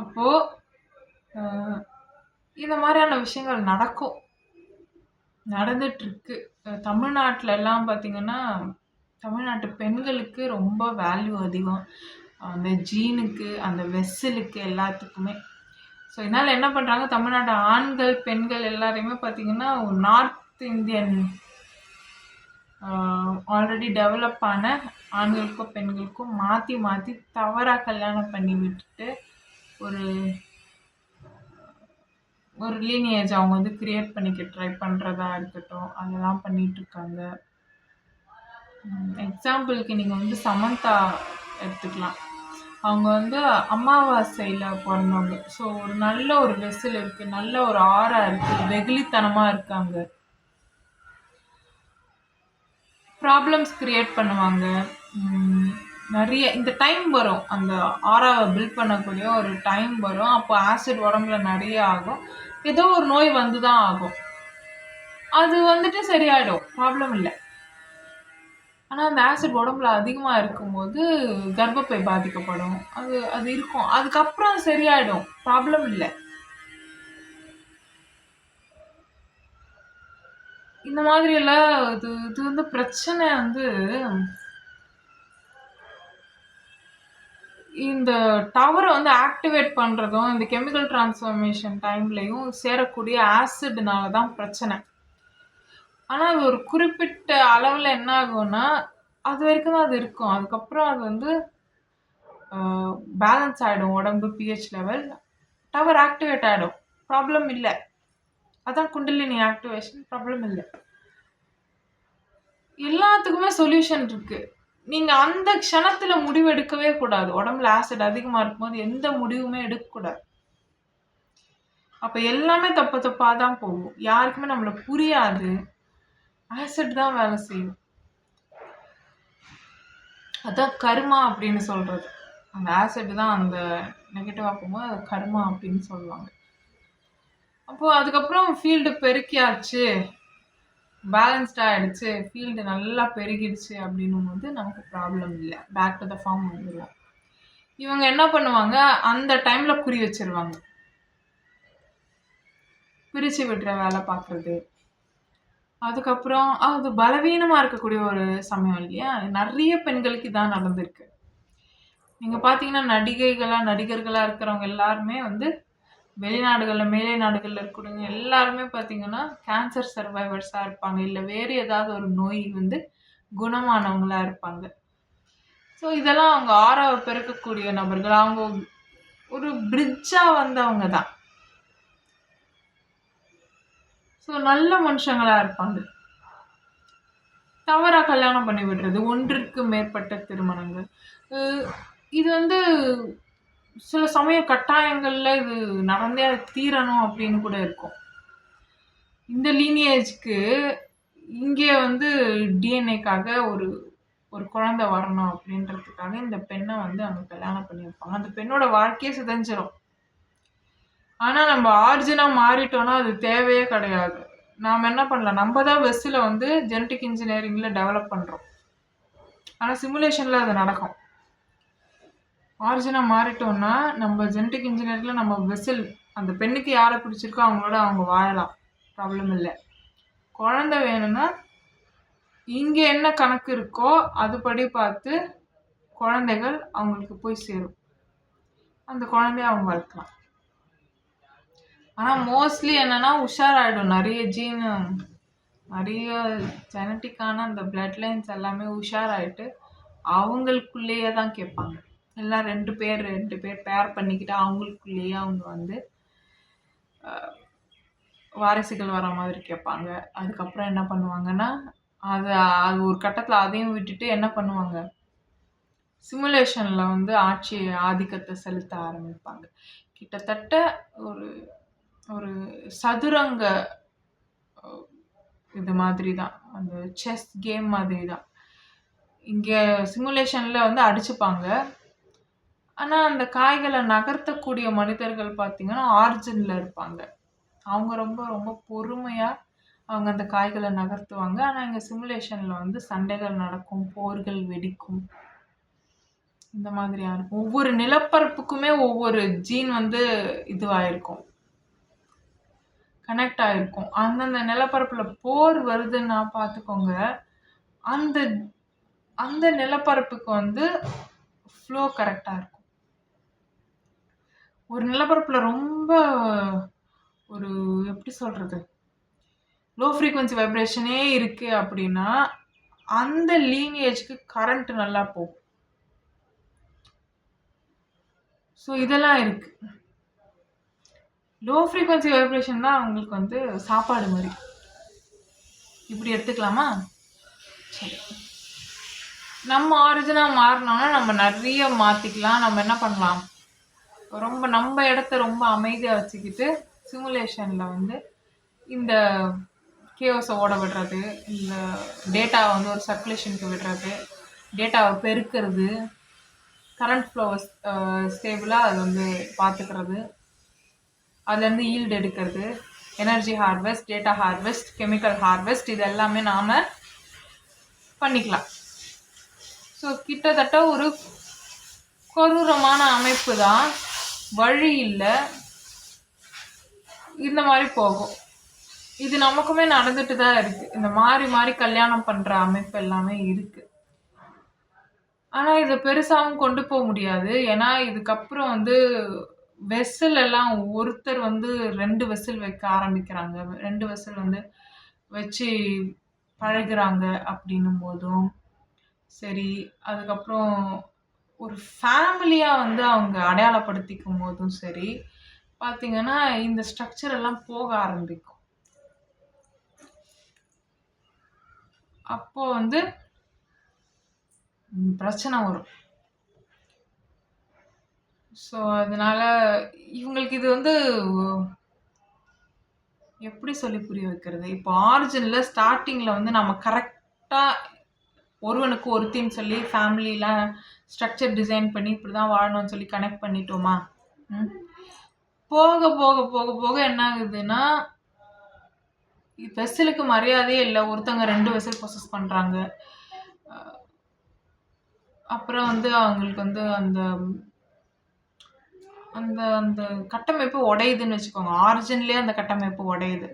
அப்போது இந்த மாதிரியான விஷயங்கள் நடந்துட்டுருக்கு. தமிழ்நாட்டில் எல்லாம் பார்த்திங்கன்னா, தமிழ்நாட்டு பெண்களுக்கு ரொம்ப வேல்யூ அதிகம், அந்த ஜீனுக்கு, அந்த வெஸ்ஸலுக்கு, எல்லாத்துக்குமே. ஸோ இதனால் என்ன பண்ணுறாங்க, தமிழ்நாட்டு ஆண்கள் பெண்கள் எல்லாரையுமே பார்த்திங்கன்னா நார்த் இந்தியன் ஆல்ரெடி டெவலப் ஆன ஆண்களுக்கும் பெண்களுக்கும் மாற்றி மாற்றி தவறாக கல்யாணம் பண்ணி விட்டுட்டு ஒரு லீனியேஜ் அவங்க வந்து கிரியேட் பண்ணிக்க ட்ரை பண்ணுறதா இருக்கட்டும், அதெல்லாம் பண்ணிகிட்ருக்காங்க. எக்ஸாம்பிளுக்கு நீங்கள் வந்து சமந்தா எடுத்துக்கலாம். அவங்க வந்து அமாவாசையில் பிறந்தவங்க. ஸோ ஒரு நல்ல ஒரு வெசல் இருக்குது, நல்ல ஒரு ஆரா இருக்குது, வெகுளித்தனமாக இருக்காங்க, ப்ராப்ளம்ஸ் கிரியேட் பண்ணுவாங்க. நிறைய இந்த டைம் வரும், அந்த ஆராவை பில்ட் பண்ணக்கூடிய ஒரு டைம் வரும். அப்போ ஆசிட் உடம்புல நிறைய ஆகும், ஏதோ ஒரு நோய் வந்து தான் ஆகும். அது வந்துட்டு சரியாயிடும், ப்ராப்ளம் இல்லை. ஆனால் அந்த ஆசிட் உடம்புல அதிகமாக இருக்கும்போது கர்ப்பப்பை பாதிக்கப்படும், அது இருக்கும். அதுக்கப்புறம் சரியாயிடும், ப்ராப்ளம் இல்லை. இந்த மாதிரியெல்லாம் இது வந்து பிரச்சனை வந்து இந்த டவரை வந்து ஆக்டிவேட் பண்ணுறதும் இந்த கெமிக்கல் டிரான்ஸ்ஃபர்மேஷன் டைம்லையும் சேரக்கூடிய ஆசிட்னால தான் பிரச்சனை. ஆனால் அது ஒரு குறிப்பிட்ட அளவில் என்ன ஆகும்னா அது வரைக்கும் தான் அது இருக்கும். அதுக்கப்புறம் அது வந்து பேலன்ஸ் ஆகிடும், உடம்பு பிஹெச் லெவல், டவர் ஆக்டிவேட் ஆகிடும், ப்ராப்ளம் இல்லை. அதான் குண்டலினி ஆக்டிவேஷன், ப்ராப்ளம் இல்லை. எல்லாத்துக்குமே சொல்யூஷன் இருக்குது. நீங்கள் அந்த க்ஷணத்தில் முடிவு எடுக்கவே கூடாது. உடம்புல ஆசிட் அதிகமாக இருக்கும்போது எந்த முடிவுமே எடுக்கக்கூடாது. அப்போ எல்லாமே தப்பாக தான் போகும், யாருக்குமே நம்மளை புரியாது. ஆசிட் தான் வேலை செய்யும். அதான் கர்மா அப்படின்னு சொல்கிறது. அந்த ஆசிட் தான் அந்த நெகட்டிவாக போகும்போது அது கர்மா அப்படின்னு சொல்லுவாங்க. அப்போது அதுக்கப்புறம் ஃபீல்டு பெருக்கியாச்சு, பேலன்ஸ்டாக ஆகிடுச்சு, ஃபீல்டு நல்லா பெருகிடுச்சு அப்படின்னும் போது நமக்கு ப்ராப்ளம் இல்லை, பேக் டு த ஃபார்ம் வந்துடுவோம். இவங்க என்ன பண்ணுவாங்க, அந்த டைமில் குறி வச்சிருவாங்க, பிரித்து விடுற வேலை பார்க்குறது. அதுக்கப்புறம் அது பலவீனமாக இருக்கக்கூடிய ஒரு சமயம் இல்லையா? நிறைய பெண்களுக்கு இதான் நடந்திருக்கு. நீங்கள் பார்த்தீங்கன்னா நடிகர்களாக இருக்கிறவங்க எல்லாருமே வந்து வெளிநாடுகளில், மேலை நாடுகளில் இருக்கக்கூடியவங்க எல்லாருமே பார்த்தீங்கன்னா கேன்சர் சர்வைவர்ஸாக இருப்பாங்க, இல்லை வேறு ஏதாவது ஒரு நோய் வந்து குணமானவங்களாக இருப்பாங்க. ஸோ இதெல்லாம் அவங்க ஆறாவை பெருக்கக்கூடிய நபர்கள், அவங்க ஒரு பிரிட்ஜாக வந்தவங்க தான். ஸோ நல்ல மனுஷங்களாக இருப்பாங்க. தவறாக கல்யாணம் பண்ணி விடுறது, ஒன்றிற்கு மேற்பட்ட திருமணங்கள், இது வந்து சில சமய கட்டாயங்களில் இது நடந்தே தீரணும் அப்படின்னு கூட இருக்கும். இந்த லீனியேஜ்க்கு இங்கே வந்து டிஎன்ஏக்காக ஒரு ஒரு குழந்தை வரணும் அப்படின்றதுக்காக இந்த பெண்ணை வந்து அவங்க கல்யாணம் பண்ணி வைப்பாங்க. அந்த பெண்ணோட வாழ்க்கையே சிதைஞ்சிரும். ஆனால் நம்ம ஆர்ஜினாக மாறிட்டோன்னா அது தேவையே கிடையாது. நாம் என்ன பண்ணலாம், நம்ம தான் வெஸ்ஸில் வந்து ஜெனட்டிக் இன்ஜினியரிங்கில் டெவலப் பண்ணுறோம். ஆனால் சிமுலேஷனில் அது நடக்கும். ஆரிஜினாக மாறிட்டோம்னா நம்ம ஜெனட்டிக் இன்ஜினியரிங்கில் நம்ம வெஸ்ஸில் அந்த பெண்ணுக்கு யாரை பிடிச்சிருக்கோ அவங்களோட அவங்க வாழலாம், ப்ராப்ளம் இல்லை. குழந்தை வேணும்னா இங்கே என்ன கணக்கு இருக்கோ அதுபடி பார்த்து குழந்தைகள் அவங்களுக்கு போய் சேரும், அந்த குழந்தைய அவங்க வளர்க்கலாம். ஆனால் மோஸ்ட்லி என்னன்னா உஷாராயிடும், நிறைய ஜீனு நிறைய ஜெனட்டிக்கான அந்த பிளட் லைன்ஸ் எல்லாமே உஷாராயிட்டு அவங்களுக்குள்ளேயே தான் கேட்பாங்க. எல்லாம் ரெண்டு பேர் பேர் பண்ணிக்கிட்டு அவங்களுக்குள்ளேயே அவங்க வந்து வாரிசுகள் வர மாதிரி கேட்பாங்க. அதுக்கப்புறம் என்ன பண்ணுவாங்கன்னா அது அது ஒரு கட்டத்தில் அதையும் விட்டுட்டு என்ன பண்ணுவாங்க, சிமுலேஷனில் வந்து ஆதிக்கத்தை செலுத்த ஆரம்பிப்பாங்க. கிட்டத்தட்ட ஒரு ஒரு சதுரங்க இது மாதிரி தான், அந்த செஸ் கேம் மாதிரி தான். இங்கே சிமுலேஷனில் வந்து அடிச்சுப்பாங்க. ஆனால் அந்த காய்களை நகர்த்தக்கூடிய மனிதர்கள் பார்த்தீங்கன்னா ஆரிஜினில் இருப்பாங்க. அவங்க ரொம்ப ரொம்ப பொறுமையாக அவங்க அந்த காய்களை நகர்த்துவாங்க. ஆனால் இங்கே சிமுலேஷனில் வந்து சண்டைகள் நடக்கும், போர்கள் வெடிக்கும், இந்த மாதிரியாக இருக்கும். ஒவ்வொரு நிலப்பரப்புக்குமே ஒவ்வொரு ஜீன் வந்து இதுவாயிருக்கும், கனெக்ட் ஆகிருக்கும். அந்தந்த நிலப்பரப்பில் போர் வருதுன்னா பார்த்துக்கோங்க, அந்த அந்த நிலப்பரப்புக்கு வந்து ஃப்ளோ கரெக்டாக இருக்கும். ஒரு நிலப்பரப்பில் ரொம்ப ஒரு எப்படி சொல்கிறது, லோ ஃப்ரீக்வன்சி வைப்ரேஷனே இருக்குது அப்படின்னா அந்த லீனியேஜ்க்கு கரண்ட் நல்லா போகும். ஸோ இதெல்லாம் இருக்குது. லோ ஃப்ரீக்வன்சி வைப்ரேஷன் தான் அவங்களுக்கு வந்து சாப்பாடு மாதிரி, இப்படி எடுத்துக்கலாமா? சரி, நம்ம ஆரிஜினாக மாறினோன்னா நம்ம நிறைய மாற்றிக்கலாம். நம்ம என்ன பண்ணலாம், ரொம்ப நம்ம இடத்த ரொம்ப அமைதியாக வச்சுக்கிட்டு சிமுலேஷனில் வந்து இந்த கேஓஸை ஓட விடுறது, இந்த டேட்டாவை வந்து ஒரு சர்க்குலேஷனுக்கு விடுறது, டேட்டாவை பெருக்கிறது, கரண்ட் ஃப்ளோவை ஸ்டேபிளாக அது வந்து பார்த்துக்கிறது, அதுலேருந்து ஈல்டு எடுக்கிறது, energy harvest, data harvest, chemical harvest, இது எல்லாமே நாம் பண்ணிக்கலாம். ஸோ கிட்டத்தட்ட ஒரு கொடூரமான அமைப்பு தான், வழி இல்லை, இந்த மாதிரி போகும். இது நமக்குமே நடந்துட்டு தான் இருக்குது. இந்த மாறி மாறி கல்யாணம் பண்ணுற அமைப்பு எல்லாமே இருக்குது. ஆனால் இதை பெருசாகவும் கொண்டு போக முடியாது. ஏன்னா இதுக்கப்புறம் வந்து வெசல் எல்லாம் ஒருத்தர் வந்து 2 வெசல் வைக்க ஆரம்பிக்கிறாங்க, 2 வெசல் வந்து வச்சு பழகுறாங்க அப்படின்னும் போதும் சரி, அதுக்கப்புறம் ஒரு ஃபேமிலியாக வந்து அவங்க அடையாளப்படுத்திக்கும் போதும் சரி பார்த்தீங்கன்னா இந்த ஸ்ட்ரக்சர் எல்லாம் போக ஆரம்பிக்கும். அப்போ வந்து பிரச்சனை வரும். ஸோ அதனால இவங்களுக்கு இது வந்து எப்படி சொல்லி புரிய வைக்கிறது, இப்போ ஆரிஜினில் ஸ்டார்டிங்கில் வந்து நம்ம கரெக்டாக ஒருவனுக்கு ஒருத்தின்னு சொல்லி ஃபேமிலிலாம் ஸ்ட்ரக்சர் டிசைன் பண்ணி இப்படி தான் வாழணும்னு சொல்லி கனெக்ட் பண்ணிட்டோமா, போக போக போக போக என்ன ஆகுதுன்னா வெசலுக்கு மரியாதையே இல்லை. ஒருத்தவங்க 2 வெசல் ப்ரொசஸ் பண்ணுறாங்க. அப்புறம் வந்து அவங்களுக்கு வந்து அந்த அந்த அந்த கட்டமைப்பு உடையுதுன்னு வச்சுக்கோங்க. ஆரிஜின்லேயே அந்த கட்டமைப்பு உடையுது.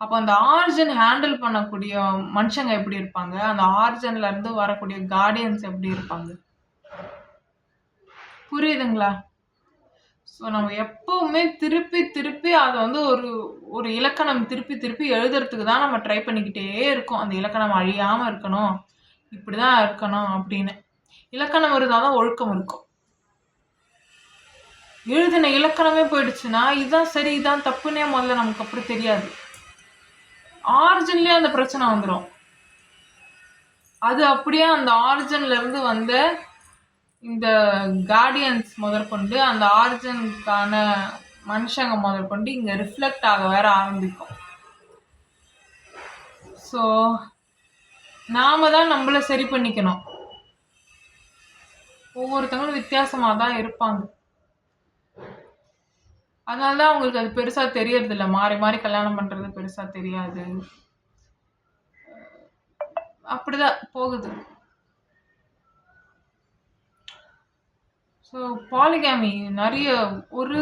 அப்போ அந்த ஆரிஜின் ஹேண்டில் பண்ணக்கூடிய மனுஷங்க எப்படி இருப்பாங்க, அந்த ஆரிஜின்லேருந்து வரக்கூடிய கார்டியன்ஸ் எப்படி இருப்பாங்க, புரியுதுங்களா? ஸோ நம்ம எப்பவுமே திருப்பி திருப்பி அதை வந்து ஒரு இலக்கணம் திருப்பி திருப்பி எழுதுறதுக்கு தான் நம்ம ட்ரை பண்ணிக்கிட்டே இருக்கோம். அந்த இலக்கணம் அழியாமல் இருக்கணும், இப்படி தான் இருக்கணும் அப்படின்னு. இலக்கணம் இருந்தால் தான் ஒழுக்கம் இருக்கும். எழுதின இலக்கணமே போயிடுச்சுன்னா இதுதான் சரி இதுதான் தப்புன்னே முதல்ல நமக்கு அப்புறம் தெரியாது. ஆரிஜின்லேயே அந்த பிரச்சனை வந்துடும். அது அப்படியே அந்த ஆரிஜின்லேருந்து வந்த இந்த கார்டியன்ஸ் முதற்கொண்டு அந்த ஆரிஜினுக்கான மனுஷங்க முதற்கொண்டு இங்கே ரிஃப்ளெக்ட் ஆக வேற ஆரம்பிக்கும். ஸோ நாம தான் நம்மளை சரி பண்ணிக்கணும். ஒவ்வொருத்தவங்களும் வித்தியாசமாக தான் இருப்பாங்க. அதனால தான் அவங்களுக்கு அது பெருசா தெரியறதில்ல. மாறி மாறி கல்யாணம் பண்றது பெருசா தெரியாது. அப்படிதான் போகுது. ஸோ பாலிகேமி நிறைய ஒரு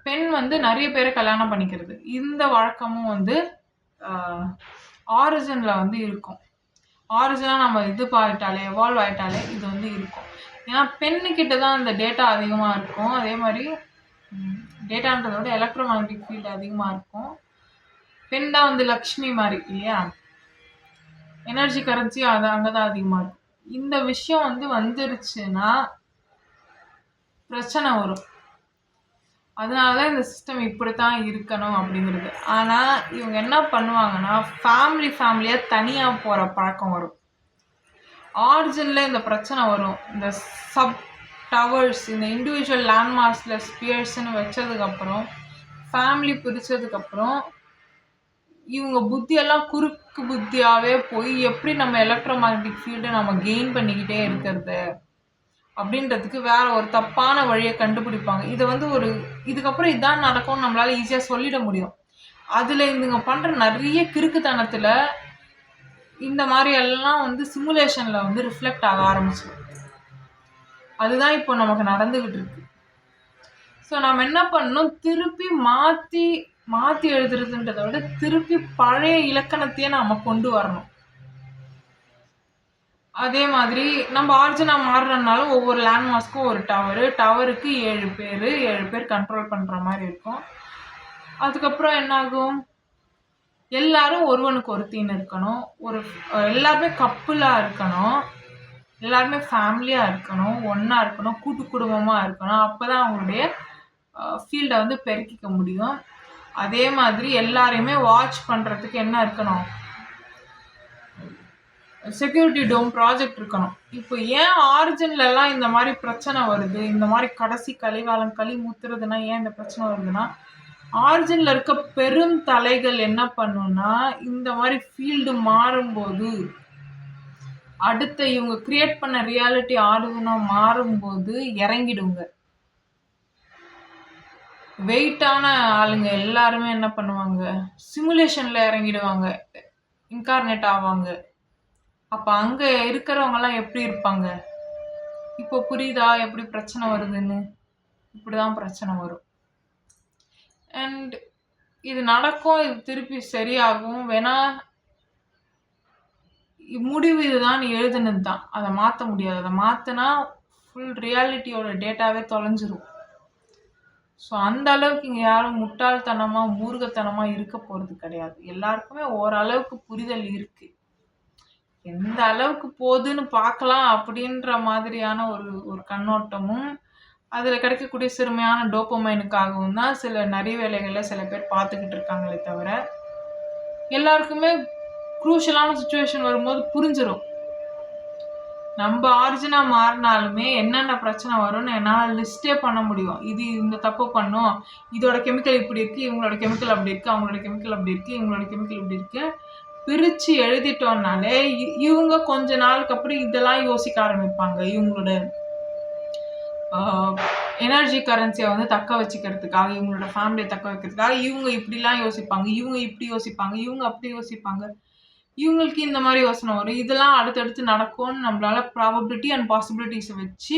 பெண் வந்து நிறைய பேரை கல்யாணம் பண்ணிக்கிறது. இந்த வழக்கமும் வந்து ஆரிஜினில் வந்து இருக்கும். ஆரிஜினாக நம்ம இது ஆகிட்டாலே எவால்வ் ஆகிட்டாலே இது வந்து இருக்கும். ஏன்னா பெண்ணுக்கிட்ட தான் அந்த டேட்டா அதிகமாக இருக்கும். அதே மாதிரி டேட்டான்றத விட எலக்ட்ரோ மேக்னெட்டிக் ஃபீல்டு அதிகமாக இருக்கும். பெண் தான் வந்து லக்ஷ்மி மாதிரி இல்லையா, எனர்ஜி கரன்சி அது அங்கே தான் அதிகமாக இருக்கும். இந்த விஷயம் வந்து வந்துருச்சுன்னா பிரச்சனை வரும். அதனால தான் இந்த சிஸ்டம் இப்படி தான் இருக்கணும் அப்படிங்கிறது. ஆனால் இவங்க என்ன பண்ணுவாங்கன்னா ஃபேமிலியாக தனியாக போகிற பழக்கம் வரும். ஆரிஜினில் இந்த பிரச்சனை வரும். இந்த சப் டவர்ஸ், இந்த இண்டிவிஜுவல் லேண்ட்மார்க்ஸில் ஸ்பியர்ஸ்ன்னு வச்சதுக்கப்புறம், ஃபேமிலி பிரித்ததுக்கப்புறம் இவங்க புத்தியெல்லாம் குறுக்கு புத்தியாகவே போய் எப்படி நம்ம எலக்ட்ரோ மேக்னெட்டிக் ஃபீல்டை நம்ம கெயின் பண்ணிக்கிட்டே இருக்கிறது அப்படின்றதுக்கு வேற ஒரு தப்பான வழியை கண்டுபிடிப்பாங்க. இதை வந்து இதுக்கப்புறம் இதான் நடக்கும்னு நம்மளால ஈஸியாக சொல்லிட முடியும். அதில் இதுங்க பண்ணுற நிறைய கிறுக்குத்தனத்தில் இந்த மாதிரி எல்லாம் வந்து சிமுலேஷனில் வந்து ரிஃப்ளெக்ட் ஆக ஆரம்பிச்சிடும். அதுதான் இப்போ நமக்கு நடந்துக்கிட்டு இருக்கு. ஸோ நம்ம என்ன பண்ணணும், திருப்பி மாற்றி எழுதுறதுன்றதை விட திருப்பி பழைய இலக்கணத்தையே நம்ம கொண்டு வரணும். அதே மாதிரி நம்ம ஆரிஜினா மாறுறதுனாலும் ஒவ்வொரு லேண்ட்மார்க்ஸ்க்கும் ஒரு டவருக்கு 7 பேர் கண்ட்ரோல் பண்ணுற மாதிரி இருக்கும். அதுக்கப்புறம் என்னாகும், எல்லாரும் ஒருவனுக்கு ஒருத்தின்னு இருக்கணும், எல்லாருமே கப்புலாக இருக்கணும், எல்லாருமே ஃபேமிலியாக இருக்கணும், ஒன்றா இருக்கணும், கூட்டு குடும்பமாக இருக்கணும். அப்போ தான் அவங்களுடைய ஃபீல்டை வந்து பெருக்கிக்க முடியும். அதே மாதிரி எல்லாரையுமே வாட்ச் பண்ணுறதுக்கு என்ன இருக்கணும், செக்யூரிட்டி டோம் ப்ராஜெக்ட் இருக்கணும். இப்போ ஏன் ஆரிஜின்லலாம் இந்த மாதிரி பிரச்சனை வருது, இந்த மாதிரி கடைசி கலிகாலம் களி மூத்துறதுன்னா ஏன் இந்த பிரச்சனை வருதுன்னா, ஆரிஜினில் இருக்க பெரும் தலைகள் என்ன பண்ணுன்னா இந்த மாதிரி ஃபீல்டு மாறும்போது, அடுத்த இவங்க கிரியேட் பண்ண ரியாலிட்டி ஆரிஜினாக மாறும்போது இறங்கிடுங்க. வெயிட்டான ஆளுங்க எல்லாருமே என்ன பண்ணுவாங்க, சிமுலேஷனில் இறங்கிடுவாங்க, இன்கார்னேட் ஆவாங்க. அப்போ அங்கே இருக்கிறவங்கலாம் எப்படி இருப்பாங்க? இப்போ புரியுதா எப்படி பிரச்சனை வருதுன்னு? இப்படி தான் பிரச்சனை வரும். அண்ட் இது நடக்கும், இது திருப்பி சரியாகும். வேணா முடிவு இதுதான், நீ எழுதுனது தான், அதை மாற்ற முடியாது. அதை மாற்றினா ஃபுல் ரியாலிட்டியோட டேட்டாவே தொலைஞ்சிரும். ஸோ அந்த அளவுக்கு இங்கே யாரும் முட்டாள்தனமாக மூர்க்கத்தனமாக இருக்க போகிறது கிடையாது. எல்லாருக்குமே ஓரளவுக்கு புரிதல் இருக்குது. எந்த அளவுக்கு போகுதுன்னு பார்க்கலாம் அப்படின்ற மாதிரியான ஒரு கண்ணோட்டமும், அதில் கிடைக்கக்கூடிய சிறுமையான டோப்பமைனுக்காகவும் தான் நிறைய வேலைகளில் சில பேர் பார்த்துக்கிட்டு இருக்காங்களே தவிர, எல்லாருக்குமே குரூஷியலான சுச்சுவேஷன் வரும்போது புரிஞ்சிடும். நம்ம ஆரிஜினாக மாறினாலுமே என்னென்ன பிரச்சனை வரும்னு என்னால் லிஸ்ட்டே பண்ண முடியும். இது இந்த தப்பு பண்ணும், இதோட கெமிக்கல் இப்படி இருக்குது, இவங்களோட கெமிக்கல் அப்படி இருக்குது, அவங்களோட கெமிக்கல் அப்படி இருக்குது, இவங்களோட கெமிக்கல் இப்படி இருக்குது, பிரித்து எழுதிட்டோம்னாலே இவங்க கொஞ்ச நாளுக்கு அப்புறம் இதெல்லாம் யோசிக்க ஆரம்பிப்பாங்க. இவங்களோட எனர்ஜி கரன்சியை வந்து தக்க வச்சுக்கிறதுக்காக, இவங்களோட ஃபேமிலியை தக்க வைக்கிறதுக்காக இவங்க இப்படிலாம் யோசிப்பாங்க, இவங்க இப்படி யோசிப்பாங்க, இவங்க அப்படி யோசிப்பாங்க, இவங்களுக்கு இந்த மாதிரி யோசனை வரும். இதெல்லாம் அடுத்தடுத்து நடக்கும்னு நம்மளால ப்ராபபிலிட்டி அண்ட் பாசிபிலிட்டிஸை வச்சு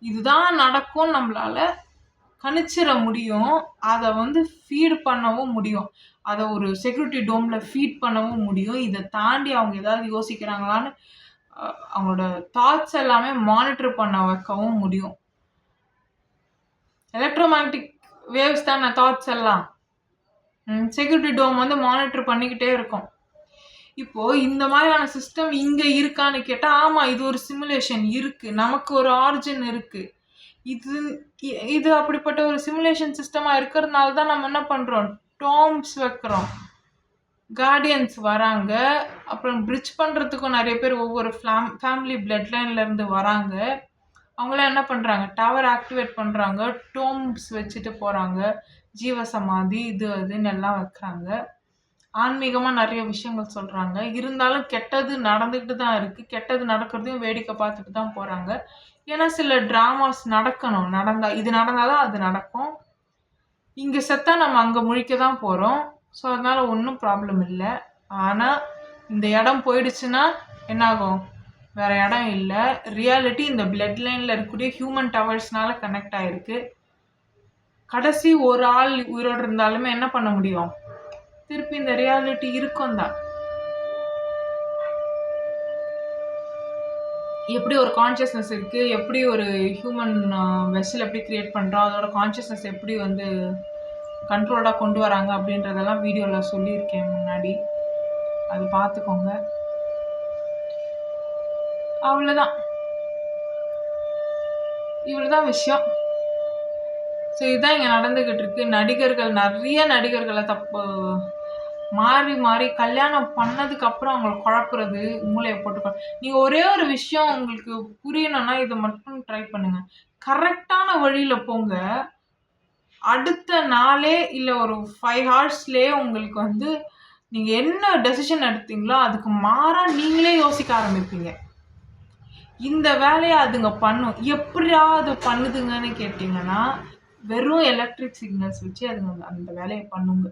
இதுதான் நடக்கும்னு நம்மளால கணிச்சிட முடியும். அதை வந்து ஃபீட் பண்ணவும் முடியும், அதை ஒரு செக்யூரிட்டி டோமில் ஃபீட் பண்ணவும் முடியும். இதை தாண்டி அவங்க ஏதாவது யோசிக்கிறாங்களான்னு அவங்களோட தாட்ஸ் எல்லாமே மானிட்டர் பண்ண வைக்கவும் முடியும். எலக்ட்ரோ மேக்னெட்டிக் வேவ்ஸ் தானே தாட்ஸ் எல்லாம். செக்யூரிட்டி டோம் வந்து மானிட்டர் பண்ணிக்கிட்டே இருக்கும். இப்போது இந்த மாதிரியான சிஸ்டம் இங்கே இருக்கான்னு கேட்டால் ஆமாம், இது ஒரு சிமுலேஷன் இருக்குது, நமக்கு ஒரு ஆரிஜின் இருக்குது. இது அப்படிப்பட்ட ஒரு சிமுலேஷன் சிஸ்டமாக இருக்கிறதுனால தான் நம்ம என்ன பண்ணுறோம், டோம்ஸ் வைக்கிறோம், கார்டியன்ஸ் வராங்க, அப்புறம் பிரிட்ஜ் பண்ணுறதுக்கும் நிறைய பேர் ஒவ்வொரு ஃபேமிலி பிளட் லைன்லேருந்து வராங்க. அவங்களாம் என்ன பண்ணுறாங்க, டவர் ஆக்டிவேட் பண்ணுறாங்க, டோம்ஸ் வச்சுட்டு போகிறாங்க, ஜீவசமாதி இது அதுன்னு எல்லாம் வைக்கிறாங்க. ஆன்மீகமாக நிறைய விஷயங்கள் சொல்கிறாங்க. இருந்தாலும் கெட்டது நடந்துக்கிட்டு தான் இருக்குது. கெட்டது நடக்கிறதையும் வேடிக்கை பார்த்துட்டு தான் போகிறாங்க. ஏன்னா சில ட்ராமாஸ் நடக்கணும். இது நடந்தால் தான் அது நடக்கும். இங்கே செத்தா நம்ம அங்கே முழிக்க தான் போகிறோம். ஸோ அதனால் ஒன்றும் ப்ராப்ளம் இல்லை. ஆனால் இந்த இடம் போயிடுச்சுன்னா என்னாகும்? வேறு இடம் இல்லை. ரியாலிட்டி இந்த பிளட் லைனில் இருக்கக்கூடிய ஹியூமன் டவர்ஸ்னால கனெக்ட் ஆகிருக்கு. கடைசி ஒரு ஆள் உயிரோடு இருந்தாலுமே என்ன பண்ண முடியும்? திருப்பி இந்த ரியாலிட்டி இருக்கும் தான். எப்படி ஒரு கான்ஷியஸ்னஸ் இருக்குது, எப்படி ஒரு ஹியூமன் வெசல் எப்படி க்ரியேட் பண்ணுறோம், அதோட கான்ஷியஸ்னஸ் எப்படி வந்து கண்ட்ரோலாக கொண்டு வராங்க அப்படின்றதெல்லாம் வீடியோவில் சொல்லியிருக்கேன் முன்னாடி. அது பார்த்துக்கோங்க. அவ்வளோதான், இவ்வளோதான் விஷயம். ஸோ இதுதான் இங்கே நடந்துக்கிட்டு இருக்கு. நிறைய நடிகர்களை மாறி மாறி கல்யாணம் பண்ணதுக்கு அப்புறம் அவங்களை குழப்புறது, மூளையை போட்டு. நீங்கள் ஒரே ஒரு விஷயம் உங்களுக்கு புரியணும்னா இதை மட்டும் ட்ரை பண்ணுங்க. கரெக்டான வழியில் போங்க. அடுத்த நாளே இல்லை ஒரு 5 ஹவர்ஸ்லேயே உங்களுக்கு வந்து நீங்கள் என்ன டெசிஷன் எடுத்தீங்களோ அதுக்கு மாறாக நீங்களே யோசிக்க ஆரம்பிப்பீங்க. இந்த வேலையை அதுங்க பண்ணும். எப்படியா அது பண்ணுதுங்கன்னு கேட்டிங்கன்னா, வெறும் எலக்ட்ரிக் சிக்னல்ஸ் வச்சு அதுங்க அந்த வேலையை பண்ணுங்க.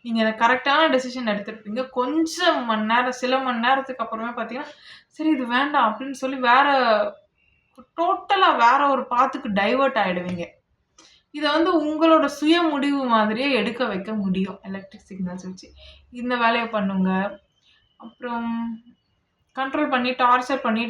நீங்கள் எனக்கு கரெக்டான டெசிஷன் எடுத்துருப்பீங்க. கொஞ்சம் சில மணி நேரத்துக்கு அப்புறமே பார்த்தீங்கன்னா, சரி இது வேண்டாம் அப்படின்னு சொல்லி டோட்டலாக வேற ஒரு பாத்துக்கு டைவர்ட் ஆகிடுவீங்க. இதை வந்து உங்களோட சுய முடிவு மாதிரியே எடுக்க வைக்க முடியும் எலக்ட்ரிக் சிக்னல்ஸ் வச்சு. இந்த வேலையை பண்ணுங்க. அப்புறம் கண்ட்ரோல் பண்ணி டார்ச்சர் பண்ணி